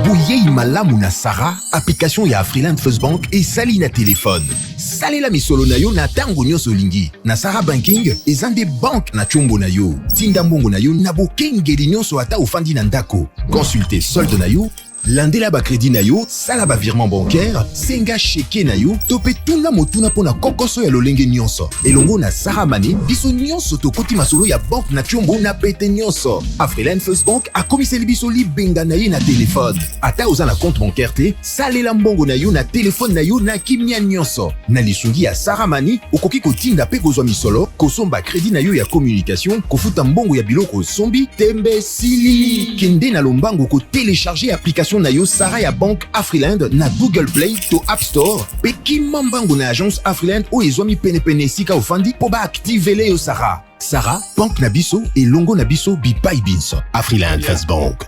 Bouyei malamu na Sarah, application ya Afriland First Bank et sali na téléphone. Salela misolo na yo na tango nyonso lingi. Na Sarah Banking, ezande bank na chombo na yo. Tinda mbongo na yo na bokengeli nyonso ata ofandi na ndako. Consultez solde na yo, landela ba crédit na yo, sala ba virement bancaire, senga cheke na yo, tope tunga motuna pona kokoso ya lolenge nyonso. Elongo na Sarah Money, biso nyonso tokoti masolo ya bank na chombo na pete nyonso. Afriland First Bank a komiseli biso libenga na ye na téléphone. Ata oza na compte bancaire te, salela mbongo na yo na téléphone na yo na kimia nyonso. Na lisungi ya Sarah Money, okoki kotinda pe kozwa misolo, kosomba crédit na yo ya communication, kofuta mbongo ya biloko sombi, tembe sili. Kende na lombango ko télécharger application na yo Sarah ya Bank Afriland na Google Play to App Store. Pe kimambango na agence Afriland o ezwami pene sika ofandi po ba activele yo Sarah. Sarah, Bank na biso et longo na biso bipai binso. Afriland First Bank.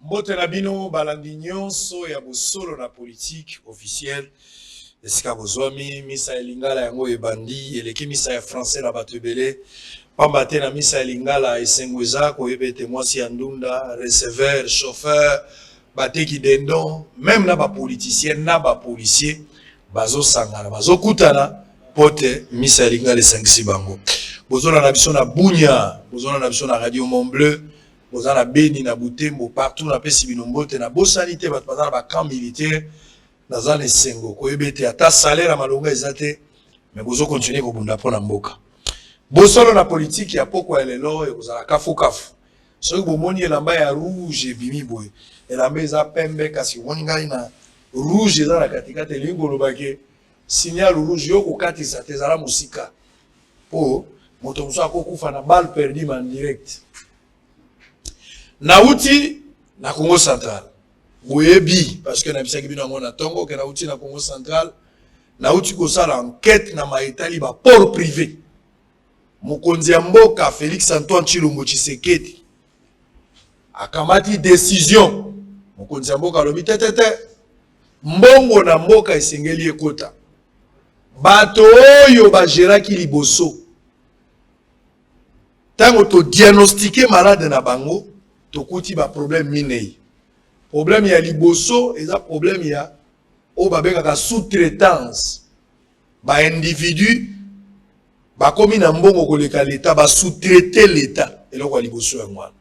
Mbote na bino balandi nyonso ya bosolo na politique officielle. Esika bozwami misa elingala yango ebandi eleki misa ya français na bato ebele. Pambate na misa elingala esengweza koyebete mwasi ya ndunda, receveur, chauffeur, bateki dendon, même na ba politicien na ba policier bazo sangana bazo kutana pote misa elingala esengisi bango. Bozona na biso na Bunya, bozona na biso na Radio Mont Bleu, bozona na Beni na Butembo, partout na pesi binombote na bosanité bato bazana ba camp militaire na zane sengo koyebete ata salaire na malonga ezate mais bozo continuer ko bunda pona mboka. Bosolo na politique ya poko ya lelo ekozala kafu kafu. Soki bomoni elamba ya rouge bimi boy. Elamba eza pembe kasi woni ngai na rouge eza na katikati lingolo bake signal rouge yo kokatisa tezala musika. Po moto muso akokufa na balle perdue en direct. Nauti na Congo Central. Boyebi parce que na bisaki bino ngona tongo ke nauti na Congo Central. Nauti ko sala enquête na maitali ba port privé. Mokonzi ya mboka Félix Antoine Tshilombo Tshisekedi akamati décision mokonzi ya mboka lobi tetete mbongo na mboka esengeli ekota bato oyo bageraki liboso tango to diagnostiquer malade na bango tokuti ba problème minei problème ya liboso eza problème ya o babengaka sous-traitance ba individu bakomi na mbongo koleka l'État ba sous-traiter l'État eloko liboso ya mwana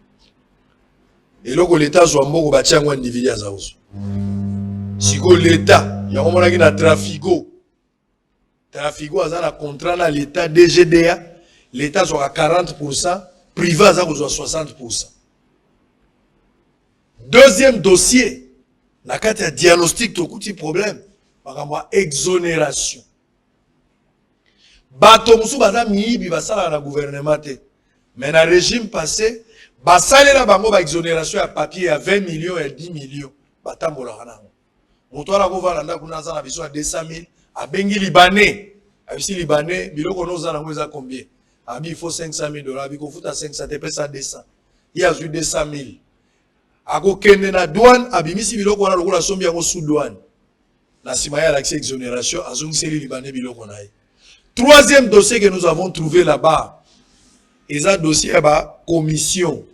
eloko l'État zo mbongo batia ngo individu ya zaozo siko l'État ya monaki na trafico aza na contrat na l'État DGDA l'État zo 40% privé aza ko 60%. Deuxième dossier na kati ya diagnostic to kuti problème bakamba exonération. Bato musu baza miyibi basala na gouvernement te. Mais na régime passé, basale na bango ba exonération ya papier ya 20 millions et 10 millions. Batambola kanango. Moto ala ko valanda kuna za na biso ya 200 000, abengi libanais. Abisi libanais, biloko no za na ngweza combien? Abi il faut 500 000 $, abi ko futa 500 te pesa 200. Il a eu 200 000. Ako kende na douane, abimisi biloko wana lokola sombi yango sous douane. Na simaya l'accès exonération, azongiseli libanais biloko na ye. Troisième dossier que nous avons trouvé là-bas, c'est un dossier à commission.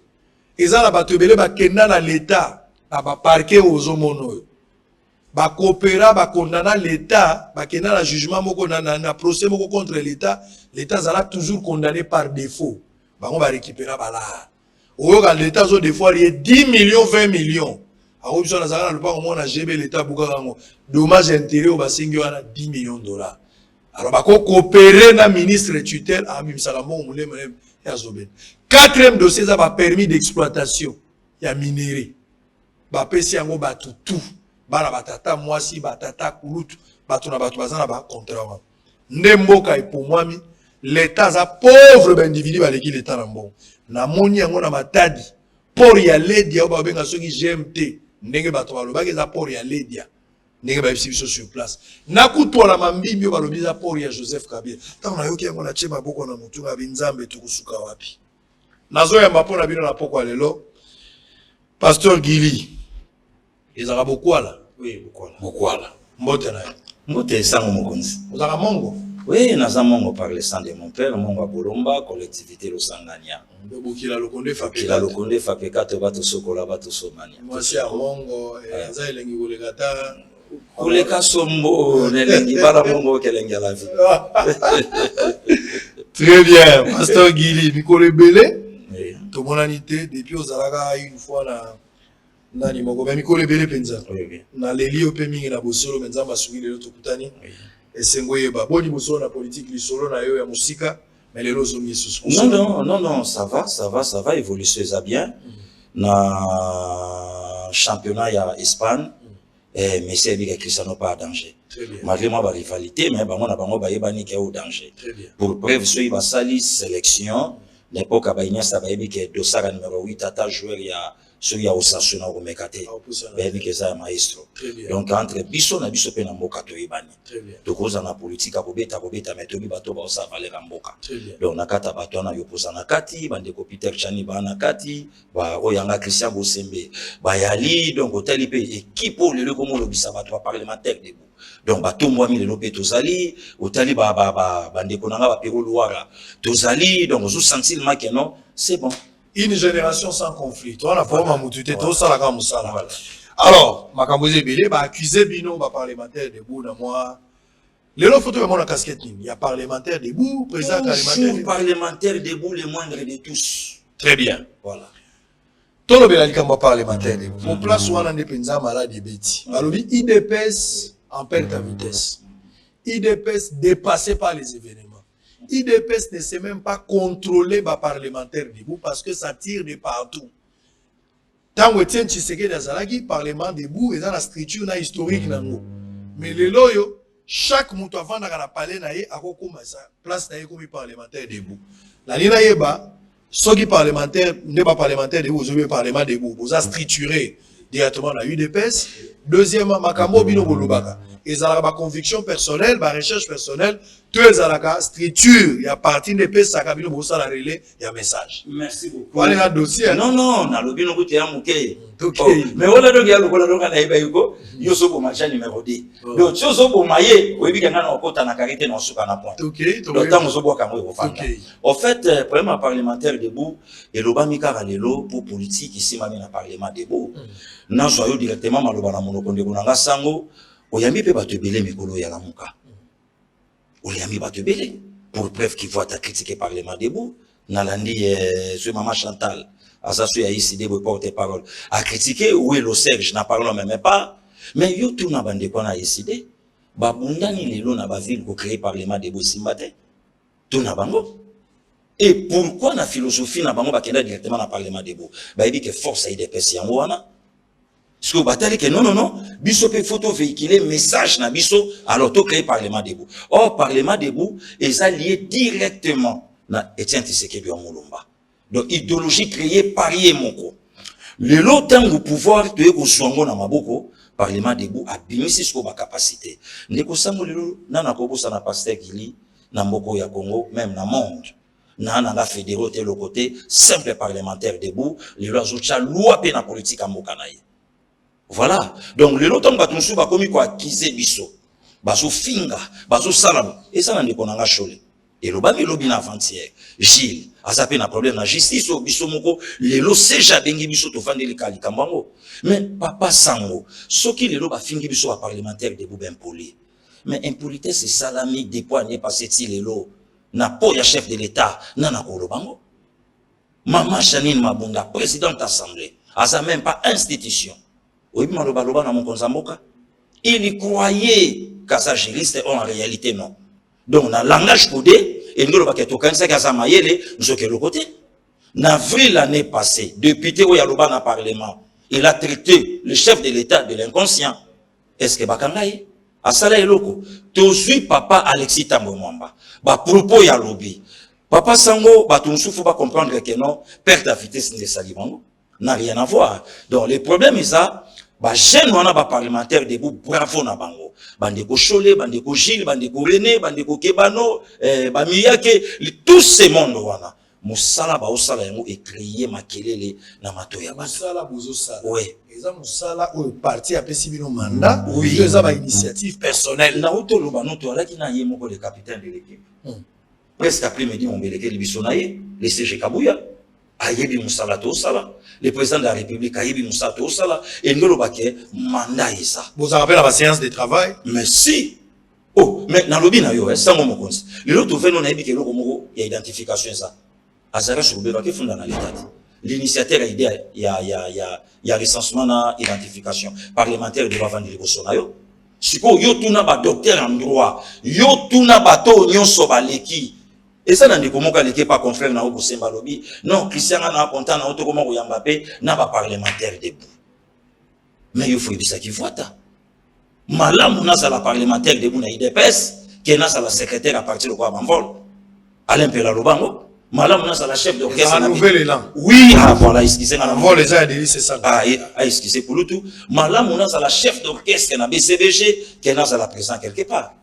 C'est un dossier à l'État, à parquet aux homonoïs. Ba coopéra, ba condamna l'État, ba kena la jugement moko na procès moko contre l'État, l'État sera toujours condamné par défaut. Ba on va récupérer bala. Au l'État zo des fois il y a 10 millions, 20 millions. A option na zala le pas au moins na GB l'État bukango. Dommage intérêt au basingi wana 10 millions $. Alors, bako coopérer na ministre tutelle à Mimsalamo Moulem et Azoben. Quatrième dossier, ça va permis d'exploitation. Il y a minéré. Ba pesi yango batu tout. Bana batata mwasi batata kulutu. Batu na batu bazana ba contrat. Ndemboka et pour moi l'État za pauvre ben individu baleki l'État na mbongo. Na moni yango na matadi. Pour ya ledia ou ba benga soki GMT. Ndenge batu balobaki za pour ya ledia. Nenge ba biso sur place. Nakutwa na mambimbi yo balobiza pori ya Joseph Kabila. Tango na yoki yango na chema boko na mutu na binzambe tukusuka wapi. Nazo ya mapona bino na poko lelo. Pasteur Gili. Ezaka bokwala. Oui, bokwala. Bokwala. Mbote na yo. Mbote sango mokonzi. Ozaka mongo. Oui, naza mongo par le sang de mon père, mongo Bolomba, collectivité Losangania. Bokila Lokonde Fapeka. Kila Lokonde Fapeka to bato sokola bato somania. Moi c'est à mongo za elengi kolekata. Koleka sombo nelengi bala mongo kelengi la vie. Très bien, pasteur Guili Mikole Belé. Tout mon anité depuis aux Alaga une fois na ni mongo Mikole Belé penza. Na leli opemi na bosolo menza masugi lelo tukutani. Esengoye ba boni bosolo na politique lisolo na yo ya musika. Mais les roses non, ça va, évoluer ça bien. Na championnat ya Espagne, mais c'est bien que Cristiano pas en danger. Malgré moi, la rivalité, mais on a pas yebani qui est au danger. Pour preuve, ceux qui va salir sélection, l'époque à Baïnia, ça va yébi que dossard numéro 8, tata joueur ya celui ya Osasuna au Mekate. Baïbi que ça maestro. Donc entre biso na biso pe na mboka to yebani. Tokoza na politique à kobeta mais tobi bato ba osa valer na mboka. Donc nakata bato na yopoza na kati, bande ko Peter Chani ba na kati, ba oyanga Christian Bosembe, ba yali donc hôtel pe équipe le komo lobisa bato parlementaire debout. Donc bato moi mi le lopé tozali, hôtel ba bande ko nanga ba Pero Luara. Tozali donc zo sentir ma que non, c'est bon. Une génération sans conflit. Toi, on a pas mamoututé, tout ça, la gamme, ça, là. Alors, ma camboise belé, bah, accusé Bino, bah, parlementaire debout, dans moi. Les autres photos, la casquette, il y a parlementaire debout, président parlementaire debout, les moindres de tous. Très bien. Voilà. Tout le bénal, comme parlementaire debout. Pour place où on a des pensa malade et bêtis. Alors, IDPS en perte à vitesse. IDPS dépassé par les événements. IDPS ne sait même pas contrôler les parlementaires debout parce que ça tire de partout. Tant que Etienne Tshisekedi Azalaki, parlement debout, et dans la structure historique. Mais les loyaux, chaque mouton avant d'aller parler, à place comme parlementaire debout. La ligne yeba, ceux qui parlementaire, n'est pas parlementaire debout, vous avez parlement debout, vous avez structuré directement la UDPS. Deuxièmement, Makambo Bino Bolubaka. Ils ont ma conviction personnelle, ma recherche personnelle, tous les alaka, structure, il y a partie des pays, ça cabine pour ça la relais, il y a message. Merci beaucoup. Voilà le dossier. Non, na lobi no kuti amuke. Mais voilà donc ya lokola donc na iba yuko, yo so bo match numéro 2. Donc so so bo maye, oyebi kanga na okota na karité na suka na point. OK, donc tant so bo kango ko fanda. En fait, problème parlementaire debout et loba mikara lelo pour politique ici mami na parlement debout. Na so yo directement maloba na monoko ndeko na sango. Oyami pe bato belé mikolo ya la muka. Oyami bato belé pour preuve qui voit ta critiquer parlement debout. Nalandi ce maman Chantal, asasu ya ici des porte-parole a critiqué oui le Serge n'a parlé même pas. Mais yo tout na bande ko na ici ba bundani lelo na ba ville ko créer parlement debout simbate. Tout na bango. Et pourquoi na philosophie na bango ba kenda directement na parlement debout. Ba dit que force a IDPS yango wana. Parce que batali que non, biso pe photo véhiculer message na biso alors to créer parlement debout. Or parlement debout est lié directement na Etienne Tshisekedi Mulumba. Donc idéologie créée par Yemoko. Le lot tango pouvoir to eko songo na maboko parlement debout a bimisi sko ba capacité. Ndeko sango lelo nana ko bosa na pasteur Gili na mboko ya Congo même na monde. Nana la fédéraux de l'autre côté simple parlementaire debout, le lozo cha loi pe na politique en Mokanaï. Voilà. Donc, le longtemps que nous sommes commis quoi, acquisé biso, baso finga, baso salam, et ça n'en est qu'on a cholé. Et le bami lobby avant-hier, Gilles, a sapé un problème la justice au biso moko, les lo seja bengi biso to fande le kali kambango. Mais papa sango, ce qui les lo ba fingi biso à parlementaire de boubin poli. Mais impolitesse c'est salami des poignets passé ti les lo, na po ya chef de l'État, nana ko lo bango. Maman Chanine Mabunda, présidente assemblée, a ça même pas institution. Il croyait qu'à sa juriste, en réalité non. Donc, dans le langage codé, et nous, nous sommes le côté. En avril l'année passée, député Oyaloba dans le Parlement, il a traité le chef de l'État de l'inconscient. Est-ce que Bakangaye? À Salah Eloko, tu suis papa Alexis Tambo Mwamba. Ba propos Yalobi. Papa Sango, ba tu ne pas comprendre que non, perte de vitesse de Salibango. N'a rien à voir. Donc, le problème est ça. Ba jeune wana ba parlementaire debout bravo na bango bandeko Cholé bandeko Gilles bandeko René bandeko Kebano ba Miyake tous ces mondes wana musala ba osala yango et créer makelele na mato ya bato. Musala bozo sala. Oui. Eza musala o parti a pesi bino mandat. Oui. Eza ba initiative personnelle. Na auto loba noto alaki na ye moko le capitaine de l'équipe. Presque après-midi on beleke libiso na ye, le CG Kabouya. Ayebi musala to sala. Le président de la République ayebi musala to sala. Et ngolo bake mandat eza. Vous vous rappelez la séance de travail? Mais si. Oh, mais dans le bina yo, ça mon compte. Le lot fait non ayebi ke loko moko ya identification ça. Azara Choubeba qui fonda dans l'état. L'initiateur a idée il y a recensement na identification parlementaire de vendre les bosonayo. Siko yo tuna ba docteur en droit, yo tuna bato nyonso baleki. Et ça n'a pas comment l'équipe pas confrère na au Semba lobby. Non, Christian na content na auto comment ko Mbappé na ba parlementaire debout. Mais il faut y ça qui voit ta. Malam na sa la parlementaire debout na IDPS, qui na sa la secrétaire à partir de quoi Bambol. Alain Pela Lobango. Malam na sa la chef d'orchestre. Un nouvel élan. Oui, ah voilà, excusez moi. Vol les a dit c'est ça. Ah, excusez pour le tout. Malam na sa la chef d'orchestre na BCBG, qui na sa la présent quelque part.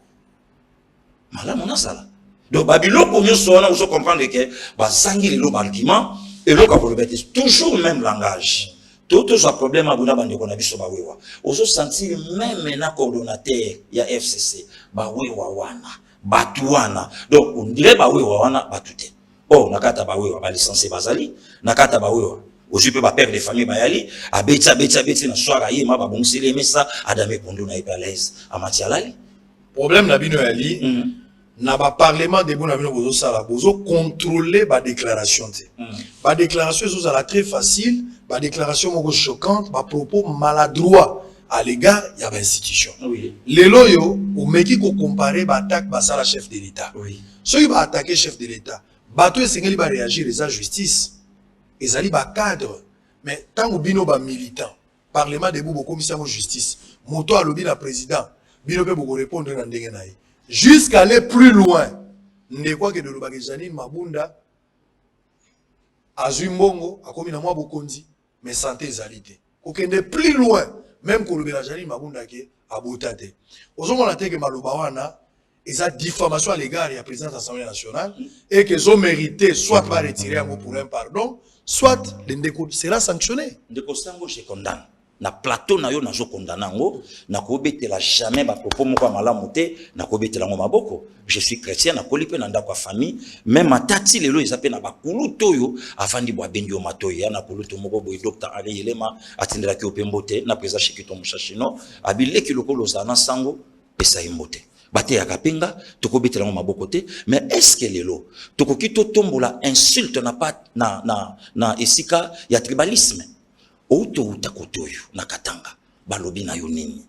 Malam na sa la. Donc Babylone pour nous on vous comprendre que bah sangi le argument et le capable toujours le même langage. Tout ce problème à buna bande qu'on a biso ba wewa. Ozo sentir même na coordonnateur ya FCC ba wewa wana, batuana. Donc on dirait ba wewa wana batute. Oh nakata ba wewa ba licencié bazali, nakata ba wewa. Aujourd'hui peut pas perdre de famille bayali, a betsa na soara yema ba bonsele mesa adame kondo na ipalaise a matialali. Problème na bino yali. Na ba parlement de bon avenir bozo sala bozo contrôler ba déclaration té ba déclaration zo la très facile ba déclaration moko choquante ba propos maladroit à l'égard ya ba institution oui lelo yo o meki ko comparer ba attaque ba sala chef de l'état oui ceux qui va attaquer chef de l'état bato esengeli ba réagir les justice ezali ba cadre mais tango bino ba militant parlement de bo commission de justice moto alobi na président bino pe boko répondre na ndenge na ye jusqu'à aller plus loin. Ne quoi que de l'obagé Janine Mabunda, Azumbongo, a commis na moi bokondi, mais santé zalité. Aucun de plus loin, même que le Janine Mabunda qui a botate. Aux hommes on a que Malobawana, ils ont diffamation à l'égard de la présidence de l'Assemblée nationale et qu'ils ont mérité soit pas retirer un mot pour un pardon, soit l'indéco sera sanctionné. Ndeko sango je condamne. Na plateau na yo na zo condamna ngo na ko betela jamais ba propos moko malamu te na ko betela ngo maboko. Je suis chrétien na ko lipe na ndako ya famille même matati lelo ezape na bakuluto yo avandi bwa bendio matoyi ya na kuluto moko boy docteur Ali Yelema atindela ki opembote na presa shikito mushashino abileki lokolo za na sango pesa imbote bate ya kapenga to ko betela ngo maboko te mais est-ce que lelo to ko kito tombola insulte na pas na esika ya tribalisme. Auto utakotoyo na katanga balobi na yo nini.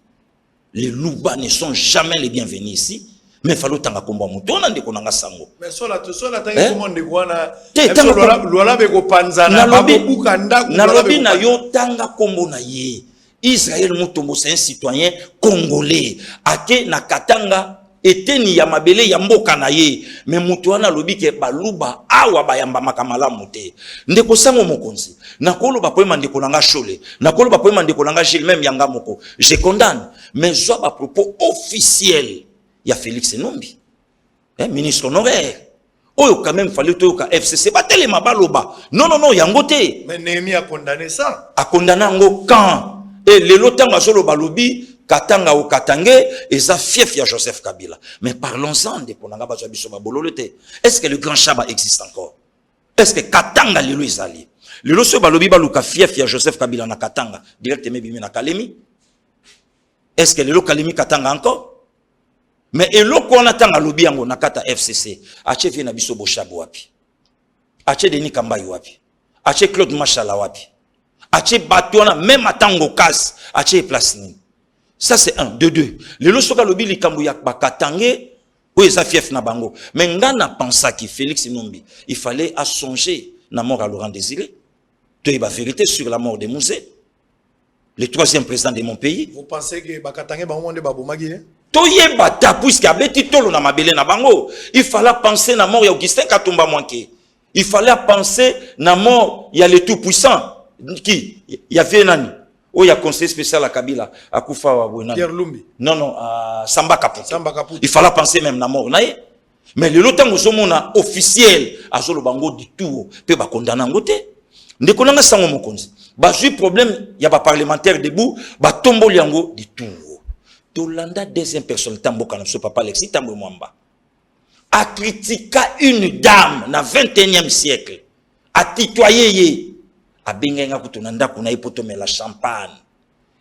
Les louba ne sont jamais les bienvenus ici mais falo tanga komba mutona ndeko nanga sango mais sola tanga comment de kwana lola be ko panzana babo bukanda na lobi na yo tanga kombo na ye Israël Mutombo c'est un citoyen congolais ake na katanga eteni ya mabele ya mboka na ye mais mutu wana lobi ke baluba awa bayamba makamala mute ndeko sango mokonzi nakolo ba poema ndeko nanga shole nakolo ba poema ndeko nanga Gilles même yanga moko je condamne mais zo ba propos officiel ya Félix Nombi ministre honoraire oyo quand même fallait to ka FCC batele mabaloba non yango te mais Néhémie a condamné ça a condamné ngo quand et le lotanga solo balobi Katanga ou Katangé, et ça fief ya Joseph Kabila. Mais parlons-en de Ponanga Bajabiso Babololete. Est-ce que le grand Chaba existe encore? Est-ce que Katanga Lilo Izali? Le loso balobi baluka fief ya Joseph Kabila na Katanga, directement bimi na Kalemi? Est-ce que le Kalemi Katanga encore? Mais et lo ko na tanga lobi yango na kata FCC, ache vie na biso Boshabo wapi? Ache Denis Kambayi wapi? Ache Claude Machala wapi? Ache Batouana même atango kas, ache place ni. Ça c'est un, de deux. Le losoka lobi likambu ya bakatangé ou eza fief na bango. Mais ngana pensa ki Félix Nombi, il fallait à songer na mort à Laurent Désiré. Tu es la vérité sur la mort de Mouzé, le troisième président de mon pays. Vous pensez que bakatangé ba monde ba bomagi? Toye bata puisque abeti tolo na mabele na bango. Il fallait penser na mort ya Augustin Katumba Mwanke. Il fallait penser na mort ya le tout puissant qui y avait nani. Oh, il y a conseil spécial à Kabila, à Koufa Pierre Lumbi. Non, Samba Kaput. Il fallait penser même à mort. mais le lotango somona officiel azolo bango du tout pe ba condamner ngote ndeko nanga sango mokonzi ba jui problème ya ba parlementaire debout ba tomboli yango du tout tolanda deuxième personne tamboka na so papa Alexis Tambo Mwamba a critiqué une dame na 21e siècle a titoyé ye a bengenga kutonanda kuna ipoto la champagne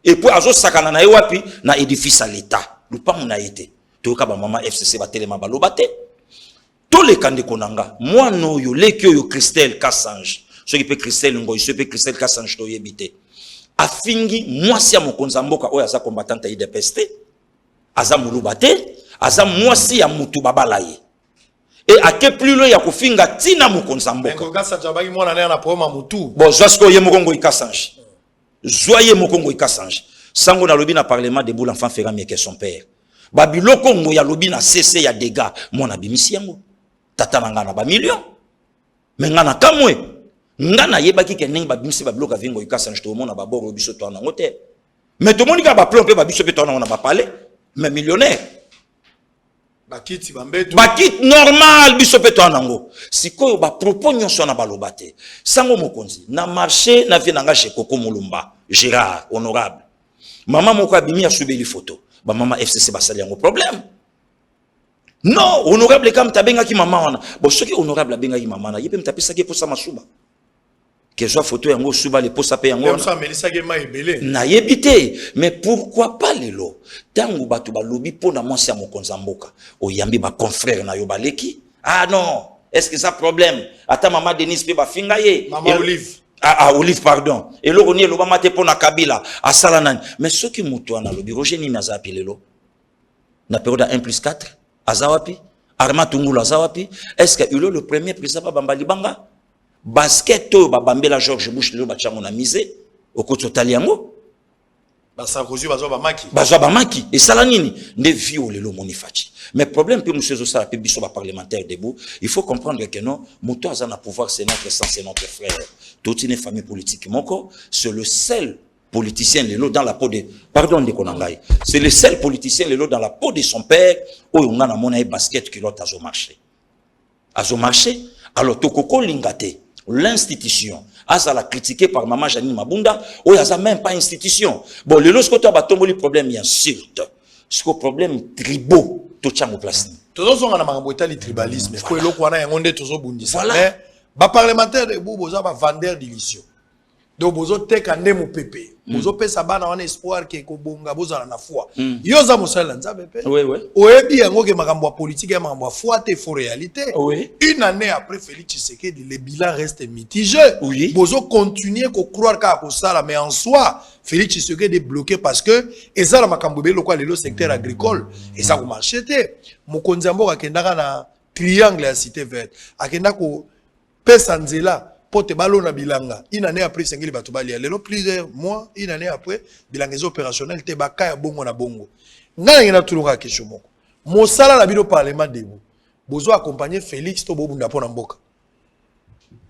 et puis azo sakana na wapi na édifice à l'état lupango na été toka ba mama FCC ba telema ba lobate to le kande konanga moi no yo leki yo Christelle Kassange ce qui peut Christelle Ngoy ce peut Christelle Kassange to yebite afingi mwasi ya mokonza mboka oyo aza combattante IDPS aza mulubate aza mwasi ya mutu babala ye et à que plus loin ya kofinga tina mokonza mboka ngoka sa jabaki mwana na problème mutu bon josko ye mokongo Kassange joye mokongo Kassange sango na lobi na parlement de boule enfant fera mieux que son père babiloko ngo ya lobi na cc ya dégâts mona bimisi yango tata na ngana ba million mais ngana kamwe ngana yebaki ke ningi ba bimisi ba biloko vingo Kassange to mona ba boro biso to na ngote mais to monika ba plan pe ba biso pe to na ba palais mais millionnaire bakiti bambetu bakit normal biso pe to nango sikoyo ba propos nyonso na balobate sango mokonzi na marché na vie nanga chez Koko Mulumba Gérard honorable maman moko abimi ya subeli photo ba mama FCC basali yango problème non honorable kam tabenga ki mama wana bo soki honorable abenga ki mama na yepe mtapisa ke posa masuba que soit photo yango suba le posa pe yango na yebite mais pourquoi pas lelo tangu batu balobi pona mwasi ya mokonza mboka oyambi ba confrère na yo baleki ah non est-ce que ça problème ata mama Denise pe ba finga ye mama Olive Olive pardon et lo roni lo ba mate pona Kabila asala nani mais ce qui mutu ana lobi Roger ni naza pilelo na période 1+4 azawapi Arma Tungula azawapi est-ce que il est le premier président bambali banga basket to babambela George Bush le bachango na mise okoto taliango basakozi bazwa bamaki et sala nini nde viole lo monifachi mais problème pe monsieur zo sala pe biso ba parlementaire debout il faut comprendre que non moto azana pouvoir c'est notre sang c'est notre frère toute une famille politique moko c'est le seul politicien lelo dans la peau de pardon de konangai c'est le seul politicien lelo dans la peau de son père oyo ngana mona e basket culotte azo marché alors tokoko lingate l'institution azala critiqué par maman Janine Mabunda ou yaza même pas institution bon le lorsque tu as batomboli problème bien sûr ce problème tribaux to chango place tozo nga na makambo etali tribalisme ko eloko wana yango nde tozo bundisa mais ba parlementaire de boza ba vendeur d'illusion donc bozo teka nde mopepe bozo pesa bana wana espoir ke ko bonga boza na foi yo za mosala nzabe pe oui oyebi yango ke makambo politique ya makambo foi te faux réalité oui une année après Félix Tshisekedi le bilan reste mitigé oui bozo continuer ko croire ka ko sala mais en soi Félix Tshisekedi est bloqué parce que ezala makambo be lokwa le secteur agricole et ça ko marché te mokonzi mboka akendaka na triangle ya cité verte akenda ko pesa nzela pote balo na bilanga une année après sengeli bato balia lelo plusieurs mois une année après bilanga opérationnel te bakaya bongo na bongo ngana ngena tuluka question moko mosala la bino parlement debout bozo accompagner Félix to bobunda pona mboka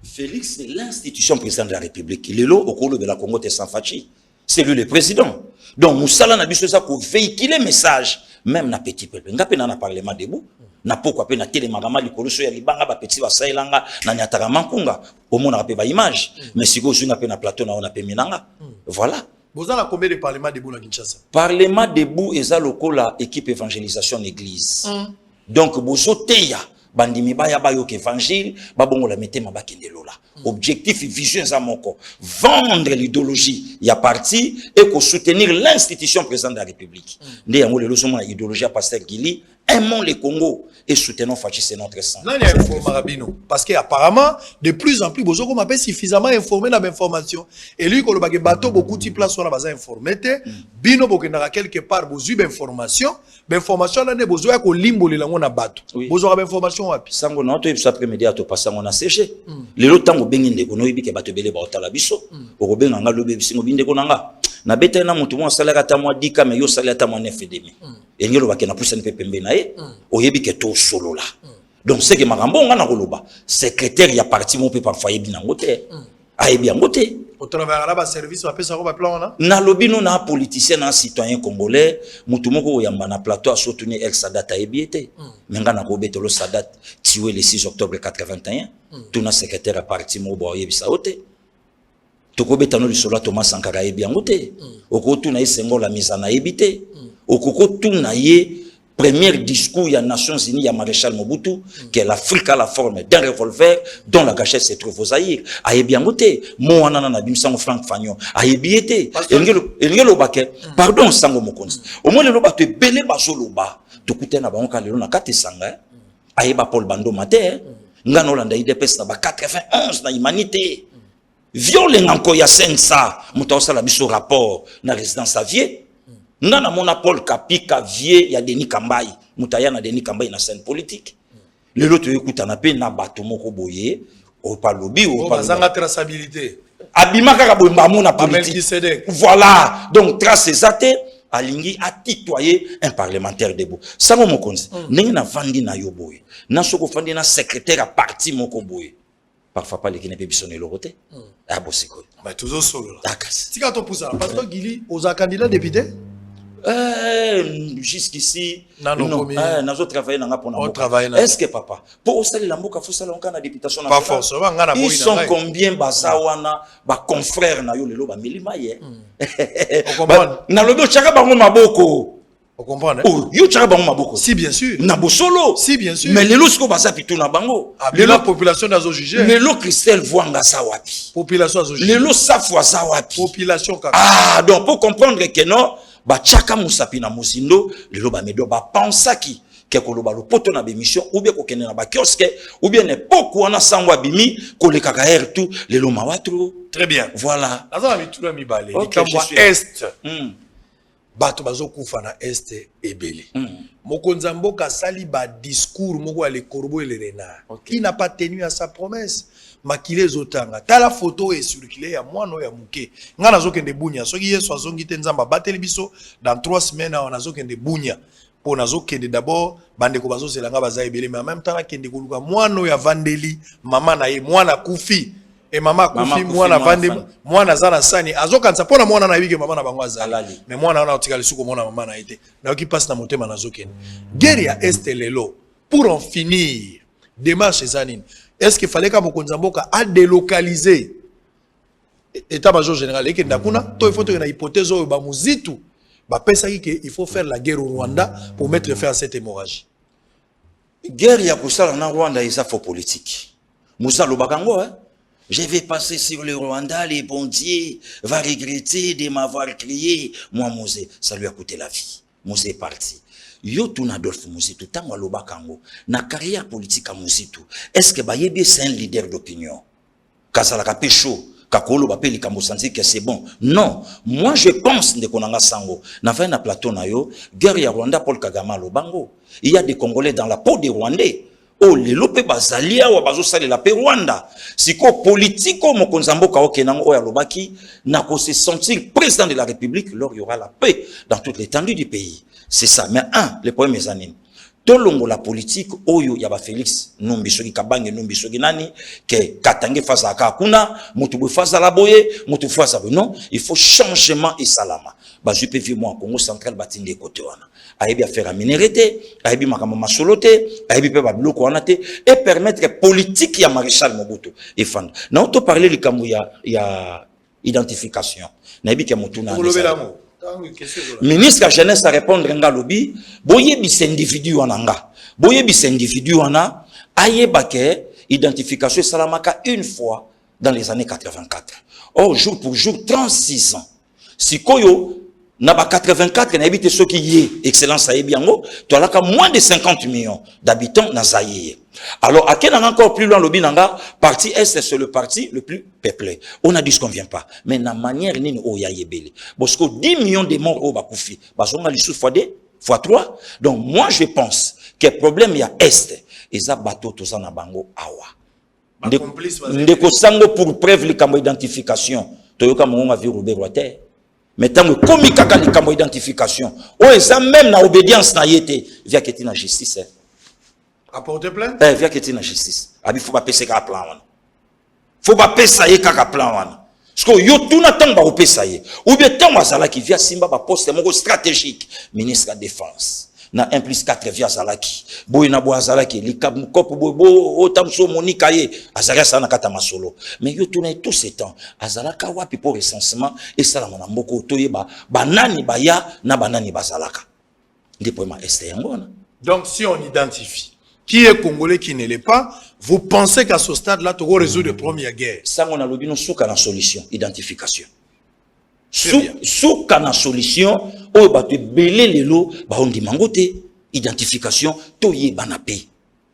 Félix c'est l'institution président de la République lelo okolo de la Congo te sans fachi c'est lui le président donc mosala na biso ça ko véhiculer message même na petit peuple ngape na parlement debout na pourquoi pe na télémagama likolo so ya libanga ba petit basailanga na nyataka mankunga au mona pe ba image mais siko zunga pe na plateau na ona pe minanga voilà bozala combien de parlement debout na Kinshasa parlement debout eza lokola équipe évangélisation église donc bozoteya bandimi baya bayo ke évangile babongola metema bakende lola objectif et vision za moko vendre l'idéologie ya parti et ko soutenir l'institution président de la République nde yango lelo so mona idéologie ya pasteur Gili aimons le Congo et soutenons Fachi, c'est notre sang. Parce qu'apparemment, de plus en plus, Bozoko m'appelle suffisamment informé dans l'information. Et lui, quand le bateau, beaucoup de places sont informés, Bino Bokena quelque part, Bozu d'information, l'information là n'est besoin que limbo les langues na bateau. Bozo a information wapi. Sango na to yebisa après-midi ato passa ngona CG. Le lot tango benginde ko no yibike bato bele ba otala biso. Oko benga nga lobe bisingo binde ko nanga. Na beta na mutu mo salaka ta mo dika me yo salaka ta mo 9 demi. Et ngelo bakena pusa ni pembe na ye. Oyebi ke to solo là. Donc c'est que makambo nga na koloba secrétaire ya parti mon pe parfois yebi nango te. ayebi yango te. Au travers là, service, on appelle ça un plan, là. Na lobby non na politicien na citoyen congolais, mutu moko yamba na plateau a soutenu El Sadat ayebi ete. Menga na ko betelo Sadat tué le 6 octobre 81. Tout na secrétaire à parti mo boye bisaote. Toko betano li solo Thomas Sankara ayebi yango te. Okotu na esengo la mise na ebité. Okotu na ye premier discours ya Nations Unies ya Maréchal Mobutu que l'Afrique a la forme d'un revolver dont la gâchette se trouve au Zaïre. Ayebi yango te. Mo wana na bimsango Frank Fagnon ayebi ete. Elingelo bake pardon sango mokonzi. Au moins le loba te belé bazo loba. Tokute na bango kalelo na kate sanga. Ayeba Paul Bando Maté. Ngano landa IDPS na ba 91 na humanité. Viole nganko ya sensa. Muta osala biso rapport na résidence Avier. Ngana mona Paul Kapika vie ya Denis Kambai. Mutaya na Denis Kambai na scène politique. Le lot écoute na pe na bato moko boye. O pa lobby o pa zanga traçabilité. Abimaka ka boyemba mona politique. Voilà. Donc trace exacte. Alingi a titoyé un parlementaire debout. Sango mokonzi. Nengi na vandi na yo boye. Na soko fandi na secrétaire à parti moko boye. Parfois pas les qui ne peuvent sonner le côté. Ah bon c'est quoi? Bah toujours solo. D'accord. Si quand on pousse ça, parce que Guili aux candidats députés. Jusqu'ici, non. Nous travaillé dans la Est-ce que papa, pour ça, la mboka, faut ça l'on a députation. Pas forcément. Ils sont combien basawana, ba confrères na yo lelo ba milimaye. On comprend. Na lodo chaka bango maboko. On comprend. Oh, yo chaka bango maboko. Si bien sûr. Na bosolo. Si bien sûr. Mais lelo sko basa pitu na bango. La population nazo juger. Lelo Christelle Voanga sawapi. Population nazo juger. Lelo safwa sawapi. Population kaka. Ah, donc pour comprendre que non. Ba chaka musapi na musindo lelo ba medo ba pensaki ke koloba lo poto na bémission ou bien ko kene na ba kiosque ou bien n'importe wana sangwa bimi ko le kaka tout lelo mawatru. Très bien. Voilà. Azana mitula mibale likamwa est. Bato bazo kufa na est ebele. Mokonza mboka sali ba discours moko ale Corbeau et le renard. Qui n'a pas tenu à sa promesse. Makile zotanga tala photo est circulée ya mwana ya muke nga nazokende bunya soki yesu azongi te nzamba bateli biso dans 3 semaines on azokende bunya po nazokende d'abord bandeko bazozela nga baza ebele mais en même temps nakende koluka mwana ya vandeli mama na ye mwana kufi et mama kufi mwana vandeli mwana zana sani azokanza pona mwana na yike mama na bango azali mais mwana wana otikali suko mwana mama na ete na yoki passe na motema nazokende guerre ya est lelo pour en finir démarche zanine. Est-ce qu'il fallait que Mokonza Mboka a délocalisé l'état-major général et que ndakuna il faut que na hypothèse au bamuzitu ba pesa il faut faire la guerre au Rwanda pour mettre fin à cette hémorragie. Guerre ya kusala na Rwanda isa faux politique. Musa Lobakango hein. Je vais passer sur le Rwanda, les bondiers va regretter de m'avoir crié. Moi Mosé, ça lui a coûté la vie. Mosé est parti. Yo tuna Adolphe Muzitu tango Lobakango na carrière politique à Muzitu est-ce que Bayebe c'est un leader d'opinion Kazala Kapesho Kakolo Bapeli Kambosanzi que c'est bon non moi je pense de konanga sango na fait na plateau na yo guerre ya Rwanda Paul Kagame Lobango il y a des Congolais dans la peau des Rwandais oh les lope bazalia wa bazo sale la pe Rwanda siko politico mokonza mboka okenango ya lobaki na ko se sentir président de la République lors il y aura la paix dans toute l'étendue du pays. C'est ça. Mais les premières années, tout le monde la politique, oyo yaba Félix, numbi soki kabange, numbi soki nani, que katange faza kakuna, mutubu faza la boye, mutubu faza non, il faut changement et salama. Bah, je peux vivre moi en Congo central, batinde côté wana. Aïbi a faire à minérité, aïbi makama masolote, aïbi pe babloko wanate, et permettre politique ya Maréchal Mobutu. Et fan. Na auto parler du kamou ya identification. Naïbi ke mutuna. Ministre de la jeunesse a répondre nga lobby boye bis individu wananga boye bis individu wana ayebake identification salamaka une fois dans les années 84 or jour pour jour 36 ans sikoyo na ba 84 na habite ceux qui y excellence ayebi yango to alaka moins de 50 millions d'habitants na Zaïre. Alors à quel encore plus loin lobby nanga parti est c'est le parti le plus peuplé. On a dit ce qu'on vient pas mais na manière nini o ya yebele parce que 10 millions de morts au bakufi bazonga li fois 2 fois 3 donc moi je pense que problème ya est eza bato to za na bango awa ndeko sango pour preuve likambo identification toyoka monga vi Robert Water. Mais tant que comme kaka likambo identification o eza même na obédience na yete via keti na justice apporter plainte via keti na justice abi faut pas passer ka plan wana faut pas payer kaka plan wana. Parce que yo tout n'attend pas payer. Ou bien tant mazala qui vient simba ba poste moko stratégique, ministre de la défense. Na 1 + 4 via Zalaki. Boyna bo Zalaki, likab mukop bo otamso monika ye, azara sana kata masolo. Mais yo tourne tout ce temps, azalaka wapi pour recensement et ça mona mboko toyeba banani baya na banani bazalaka. Ndipo ma este yangona. Donc si on identifie qui est congolais, qui ne l'est pas, vous pensez qu'à ce stade-là, tu vas résoudre la première guerre. Ça on a lobby non souka na solution, identification. Souka na solution, o ba te belé lelo, ba on dimangote, identification, toye banape.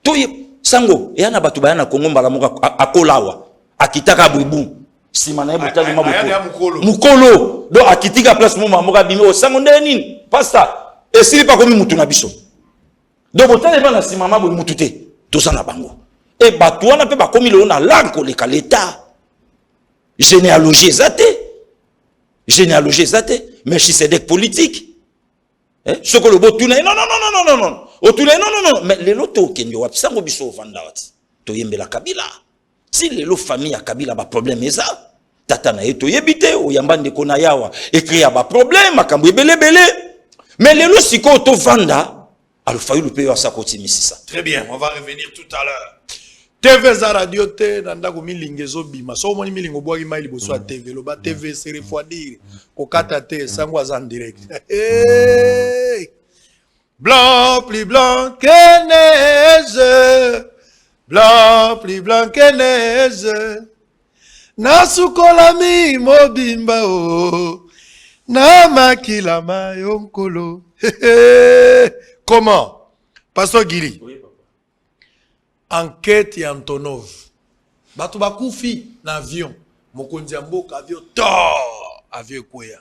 Toye sango, e ana batu bayana Kongo mbala moka akolawa, akitaka bubu. Simana butali maboko. Mukolo, do akitika place moma moka bimi o sango ndenini, pasta. Et s'il pas comme mutu na biso. Donc botale ba na simama bo mutute, to sana bango. Et batu wana pe ba komi le na lanko le l'état. Généalogie zate. Généalogie zate, mais si c'est des politiques. Ce que le beau tourne, non. Au tourne, non. Mais les lotos qui n'y ont pas de biso vandat. To yembe la Kabila. Si les lots famille à Kabila ba problème est ça. Tata na eto yebite ou yambande kona yawa. Écrit ba problème akambu belé. Mais les lots siko to vanda. Alors failli le payer à sa côté ça. Très bien, on va revenir tout à l'heure. TV za radio te nanda ko milingezo bima so moni milingo boaki maili boso TV lo ba TV c'est refroidir ko kata te sango en direct. Blanc plus blanc que neige, blanc plus blanc que neige, na sukola mi mobimba o na makila mayonkolo. Comment Pasteur Giri? Enquête et Antonov. Bato bakufi na avion. Mokonzi mboka avion to avion koya.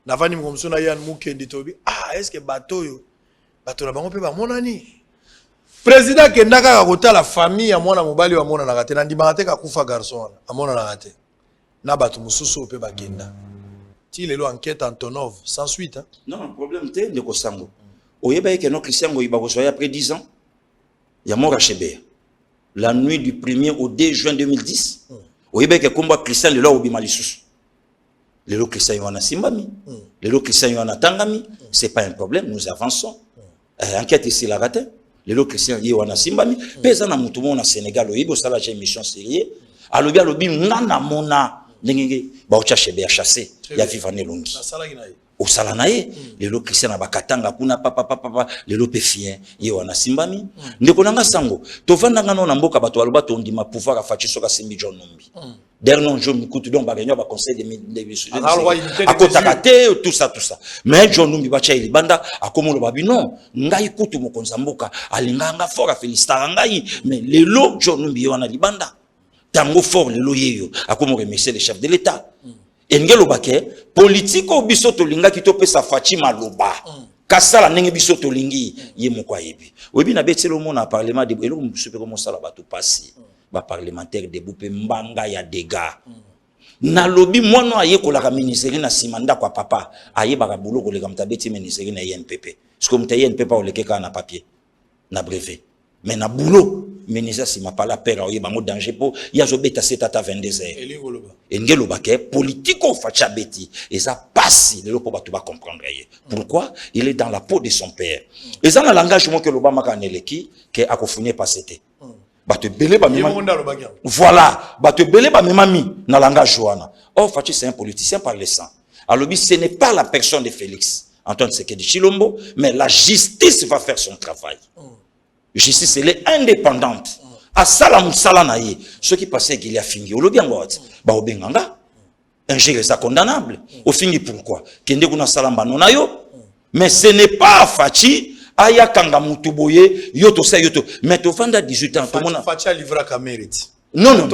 Navani mkomso na yan mukendi tobi. Est-ce que bato yo bato la bango pe ba monani? Président kendaka ka kota la famille ya mwana mobali wa mona na kate na ndima kate ka kufa garçon amona na kate. Na bato mususu pe ba kenda. Ti lelo enquête Antonov sans suite hein? Non, problème te ndeko sango. Oyeba yeke no Christian go iba ko soya après 10 ans. Il y a mort à Chébé. La nuit du 1er au 2 juin 2010, au Yébec, combat Christian, le lot Bimalissus. Le lot Christian Yohana Simbami, le lot Christian Yohana Tangami, c'est pas un problème, nous avançons. Enquête ici la raté. Le lot Christian Yohana Simbami, pèse na mutumo na Sénégal, au Yébo, ça la émission sérieuse. À l'obia, l'obi, nana mona, n'engé, ba ocha Chébé a chassé, ya vivane longi. Au salanae, les lots Christian abakatanga kuna papa les lots péfien Yohana Simbami ndeko nanga sango to vanda ngano na mboka bato aloba to ndima pouvoir afachi soka simbi John Numbi dernier jour mikutu donc ba réunion ba conseil des sujets akotakate tout ça mais John Numbi ba chaili banda akomolo babi non ngai kutu mokonza mboka alinganga fort a féliciter ngai mais les lots John Numbi Yohana libanda tango fort les lots yeyo akomo remercier le chef de l'état. Engelo bake politique au biso to linga ki to pesa Fatima loba kasala ndenge biso to lingi ye moko yebi obi na betelo mona parlement de elo super comme ça la bato passer ba parlementaire de boupe mbanga ya dégâts na lobi mono aye ko la ministère na simanda kwa papa aye ba bulo ko le kamta beti ministère na INPP parce que mta INPP o lekeka na papier na brevet mais na boulot ministère si ma pas la père oye bango danger po ya zo beta 7 à 22h engelo bake politico facha beti et ça passe le po bato ba comprendre. Pourquoi il est dans la peau de son père et ça na l'engagement que l'Obama kaneleki que akofune passer bato belé ba mema voilà bato belé ba memami na langage wana oh fachi c'est un politicien par le sang alors ce n'est pas la personne de Félix Antoine Tshisekedi Tshilombo mais la justice va faire son travail. Justice elle est indépendante. À salam salanaye, ce qui passait qu'il y a fini. Au lobby en boîte, ba obenganga, un géré ça condamnable. Au fini pourquoi? Kende kuna salamba nonayo, mais ce n'est pas Fachi. Aya kanga mutuboye yoto sa yoto. Mais to vanda 18 ans tout monde. Fachi a livré ka mérite. Non.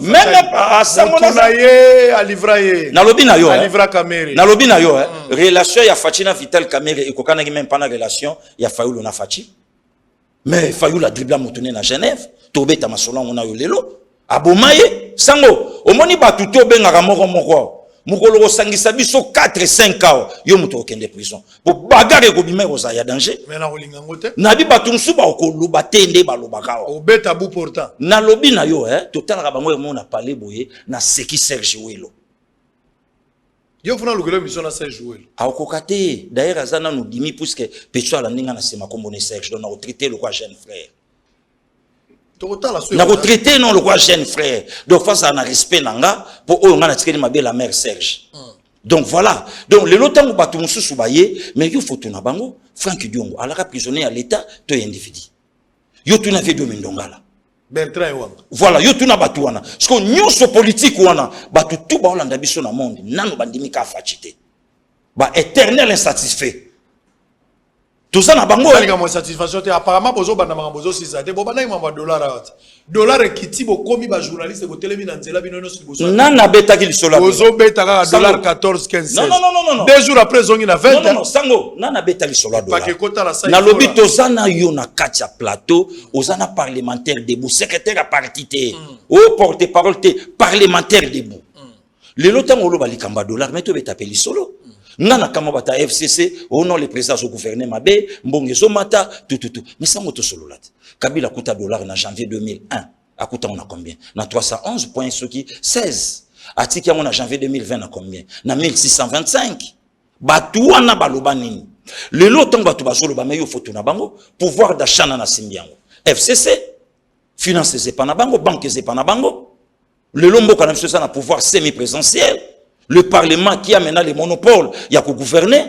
Même pas ça mon a livré. Na lobby na yo. A livré ka mérite. Na lobby na yo. Relation ya Fachi na Vital Kamerhe et kokana même pas na relation ya Fayulu na Fachi. Mais Fayulu la dribla moutoune na Genève, tobe ta masola on a eu lelo. Abomaye, sango, omoni batuto benga moko moko. mukolo sangisa biso 4 5 ans yo muto okende prison pour bagarre ko bima ko ya danger mais na kolinga ngote na bi batumsu ba ko loba tende ba loba ka au beta bout pourtant na lobi na yo total ka bango mo na parler boye na seki Serge Welo yo funa lukelo mission na Serge Welo a kokate d'ailleurs azana nous dimi puisque pecho ala ninga na sema kombo ne Serge donc na traiter le quoi jeune frère na retraité non le quoi jeune frère donc face à un respect nanga pour on a tiré ma belle la mère Serge donc voilà donc le lotang batu mususu baye mais yo faut na bango Franck Diongo alaka prisonnier à l'état to individu yo tuna fait domindongala Bertrand Wanga voilà yo tuna batu wana parce que nyonso politique wana batu tout ba olanda biso na monde nano bandimi ka fachité ba éternel insatisfait tout ça na bango ali ka satisfaction te apparemment bozo banda makambozo sisa te bo banda imamba dollar ekiti bo komi ba journaliste ko telemi na nzela bino no siboso nana betaki lisolo bozo betaka dollar 14 15 16 non 2 jours après zongi na 20 non sango nana betaki lisolo dollar pa ke kota la sa na lobi tozana yo na katia plateau ozana parlementaire debout secrétaire à parti te o porte-parole te parlementaire debout le lotango lo balikamba dollar mais to betape lisolo ngana kama bata FCC au nom le président au gouvernement mabe mbongezo mata tout mais ça moto solo lat Kabila kuta dollar na janvier 2001 akuta on a combien na 311 points ce qui 16 atiki on a janvier 2020 na combien na 1625 batu wana baloba nini le lotango batu basolo ba meyo photo na bango pouvoir d'achat na simbiango FCC finances c'est pas na bango banque c'est pas na bango le lombo kana ça na pouvoir semi-présidentiel. Le Parlement qui a maintenant le monopole, il y a qu'au gouverner.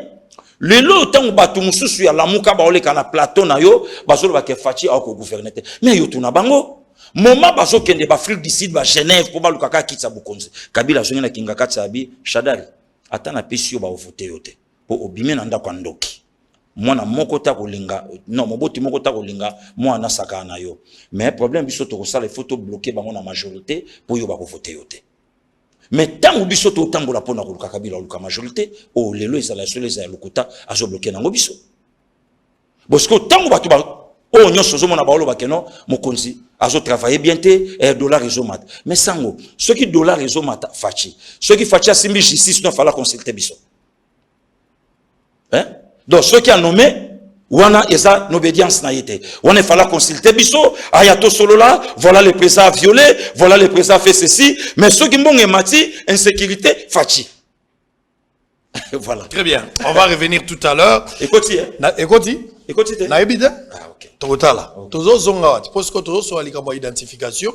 Le lot où batu mususu ya lamuka ba ole kana plateau na yo, bazolo ba ke fachi a ko gouverner. Mais yo tuna bango. Moment bazo kende ba Afrique du Sud ba Genève pour ba lukaka kitsa bukonzi. Kabila zongi na kinga katsa abi Shadari. Ata na pesi yo ba voter yote. Po obime na ndako ndoki. Mwana moko ta kolinga, non moboti moko ta kolinga, mwana saka na yo. Mais problème biso to ko sala il faut to bloquer bango na majorité pour yo ba voter yote. Mais tant que biso to tambola pona ko Kabila luka majorité o lelo ezala so les lokuta azo bloquer nango biso parce que tant que batu ba o nyonso zo mona ba olo ba keno mokonzi azo travailler bien te dollar ezo mat mais sango ceux qui dollar ezo mat fachi ceux qui fachi asimbi justice non fala consulter biso donc ceux qui a nommé wana eza n'obédience na yete on fallait consulter biso ayato solo là voilà le président a violé voilà le président a fait ceci mais ceux qui mbonge mati insécurité fachi voilà très bien on va revenir tout à l'heure écoutez écoutez na ebide ah OK totala tozo zonga wati parce que tozo so alikamo identification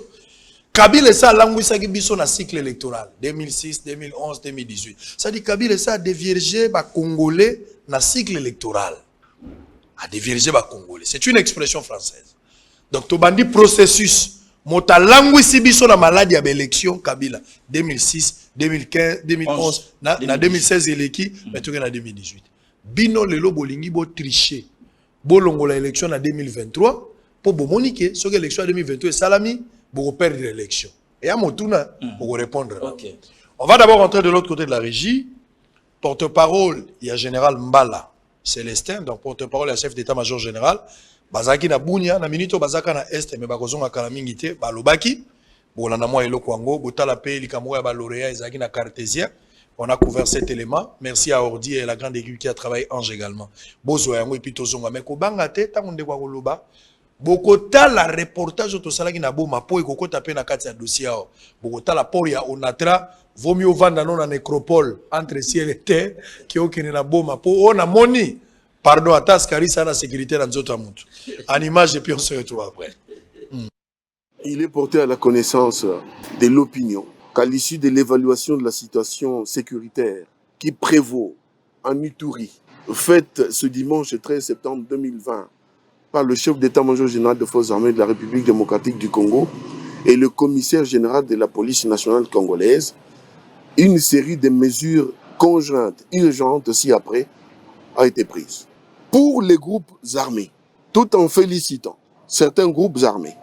Kabila ça langwisa ki biso na cycle électoral 2006 2011 2018 ça dit Kabila ça dévierger ba congolais na cycle électoral à dévierger ba congolais c'est une expression française donc to bandi processus mota langwisi biso na maladie ya élection Kabila 2006 2015 2011 na 2016 eleki mais to na 2018 bino lelo bolingi bo tricher bolongola élection na 2023 po bomonike soki élection 2023 salami pour perdre l'élection et à mon tour pour répondre OK on va d'abord rentrer de l'autre côté de la régie porte-parole il y a général Mbala Célestin, donc porte-parole et chef d'état-major général, Bazaki na Bunia, na minito Bazaka na Est, mais Bakozonga Kalamingite, Balobaki, Bolana moi Elo Kwango, Botala Pe, Likamoya Balorea, Ezaki na Cartésien. On a couvert cet élément. Merci à Ordi et la grande équipe qui a travaillé Ange également. Bozo Yango et Pitozonga, mais Kobangate, Tangonde Wagoloba, Bokota la reportage au Salaki na Boma, Po et Koko tapé na Katia dossier. Bokota la Poria Onatra. Vaut mieux vendre dans la nécropole entre ciel et terre qui est na boma pour on a moni pardon à taskari ça la sécurité dans d'autres mondes en image et puis on se retrouve après. Il est porté à la connaissance de l'opinion qu'à l'issue de l'évaluation de la situation sécuritaire qui prévaut en Ituri, faite ce dimanche 13 septembre 2020 par le chef d'état-major général des forces armées de la République démocratique du Congo et le commissaire général de la police nationale congolaise, une série de mesures conjointes, urgentes ci-après, a été prise. Pour les groupes armés, tout en félicitant certains groupes armés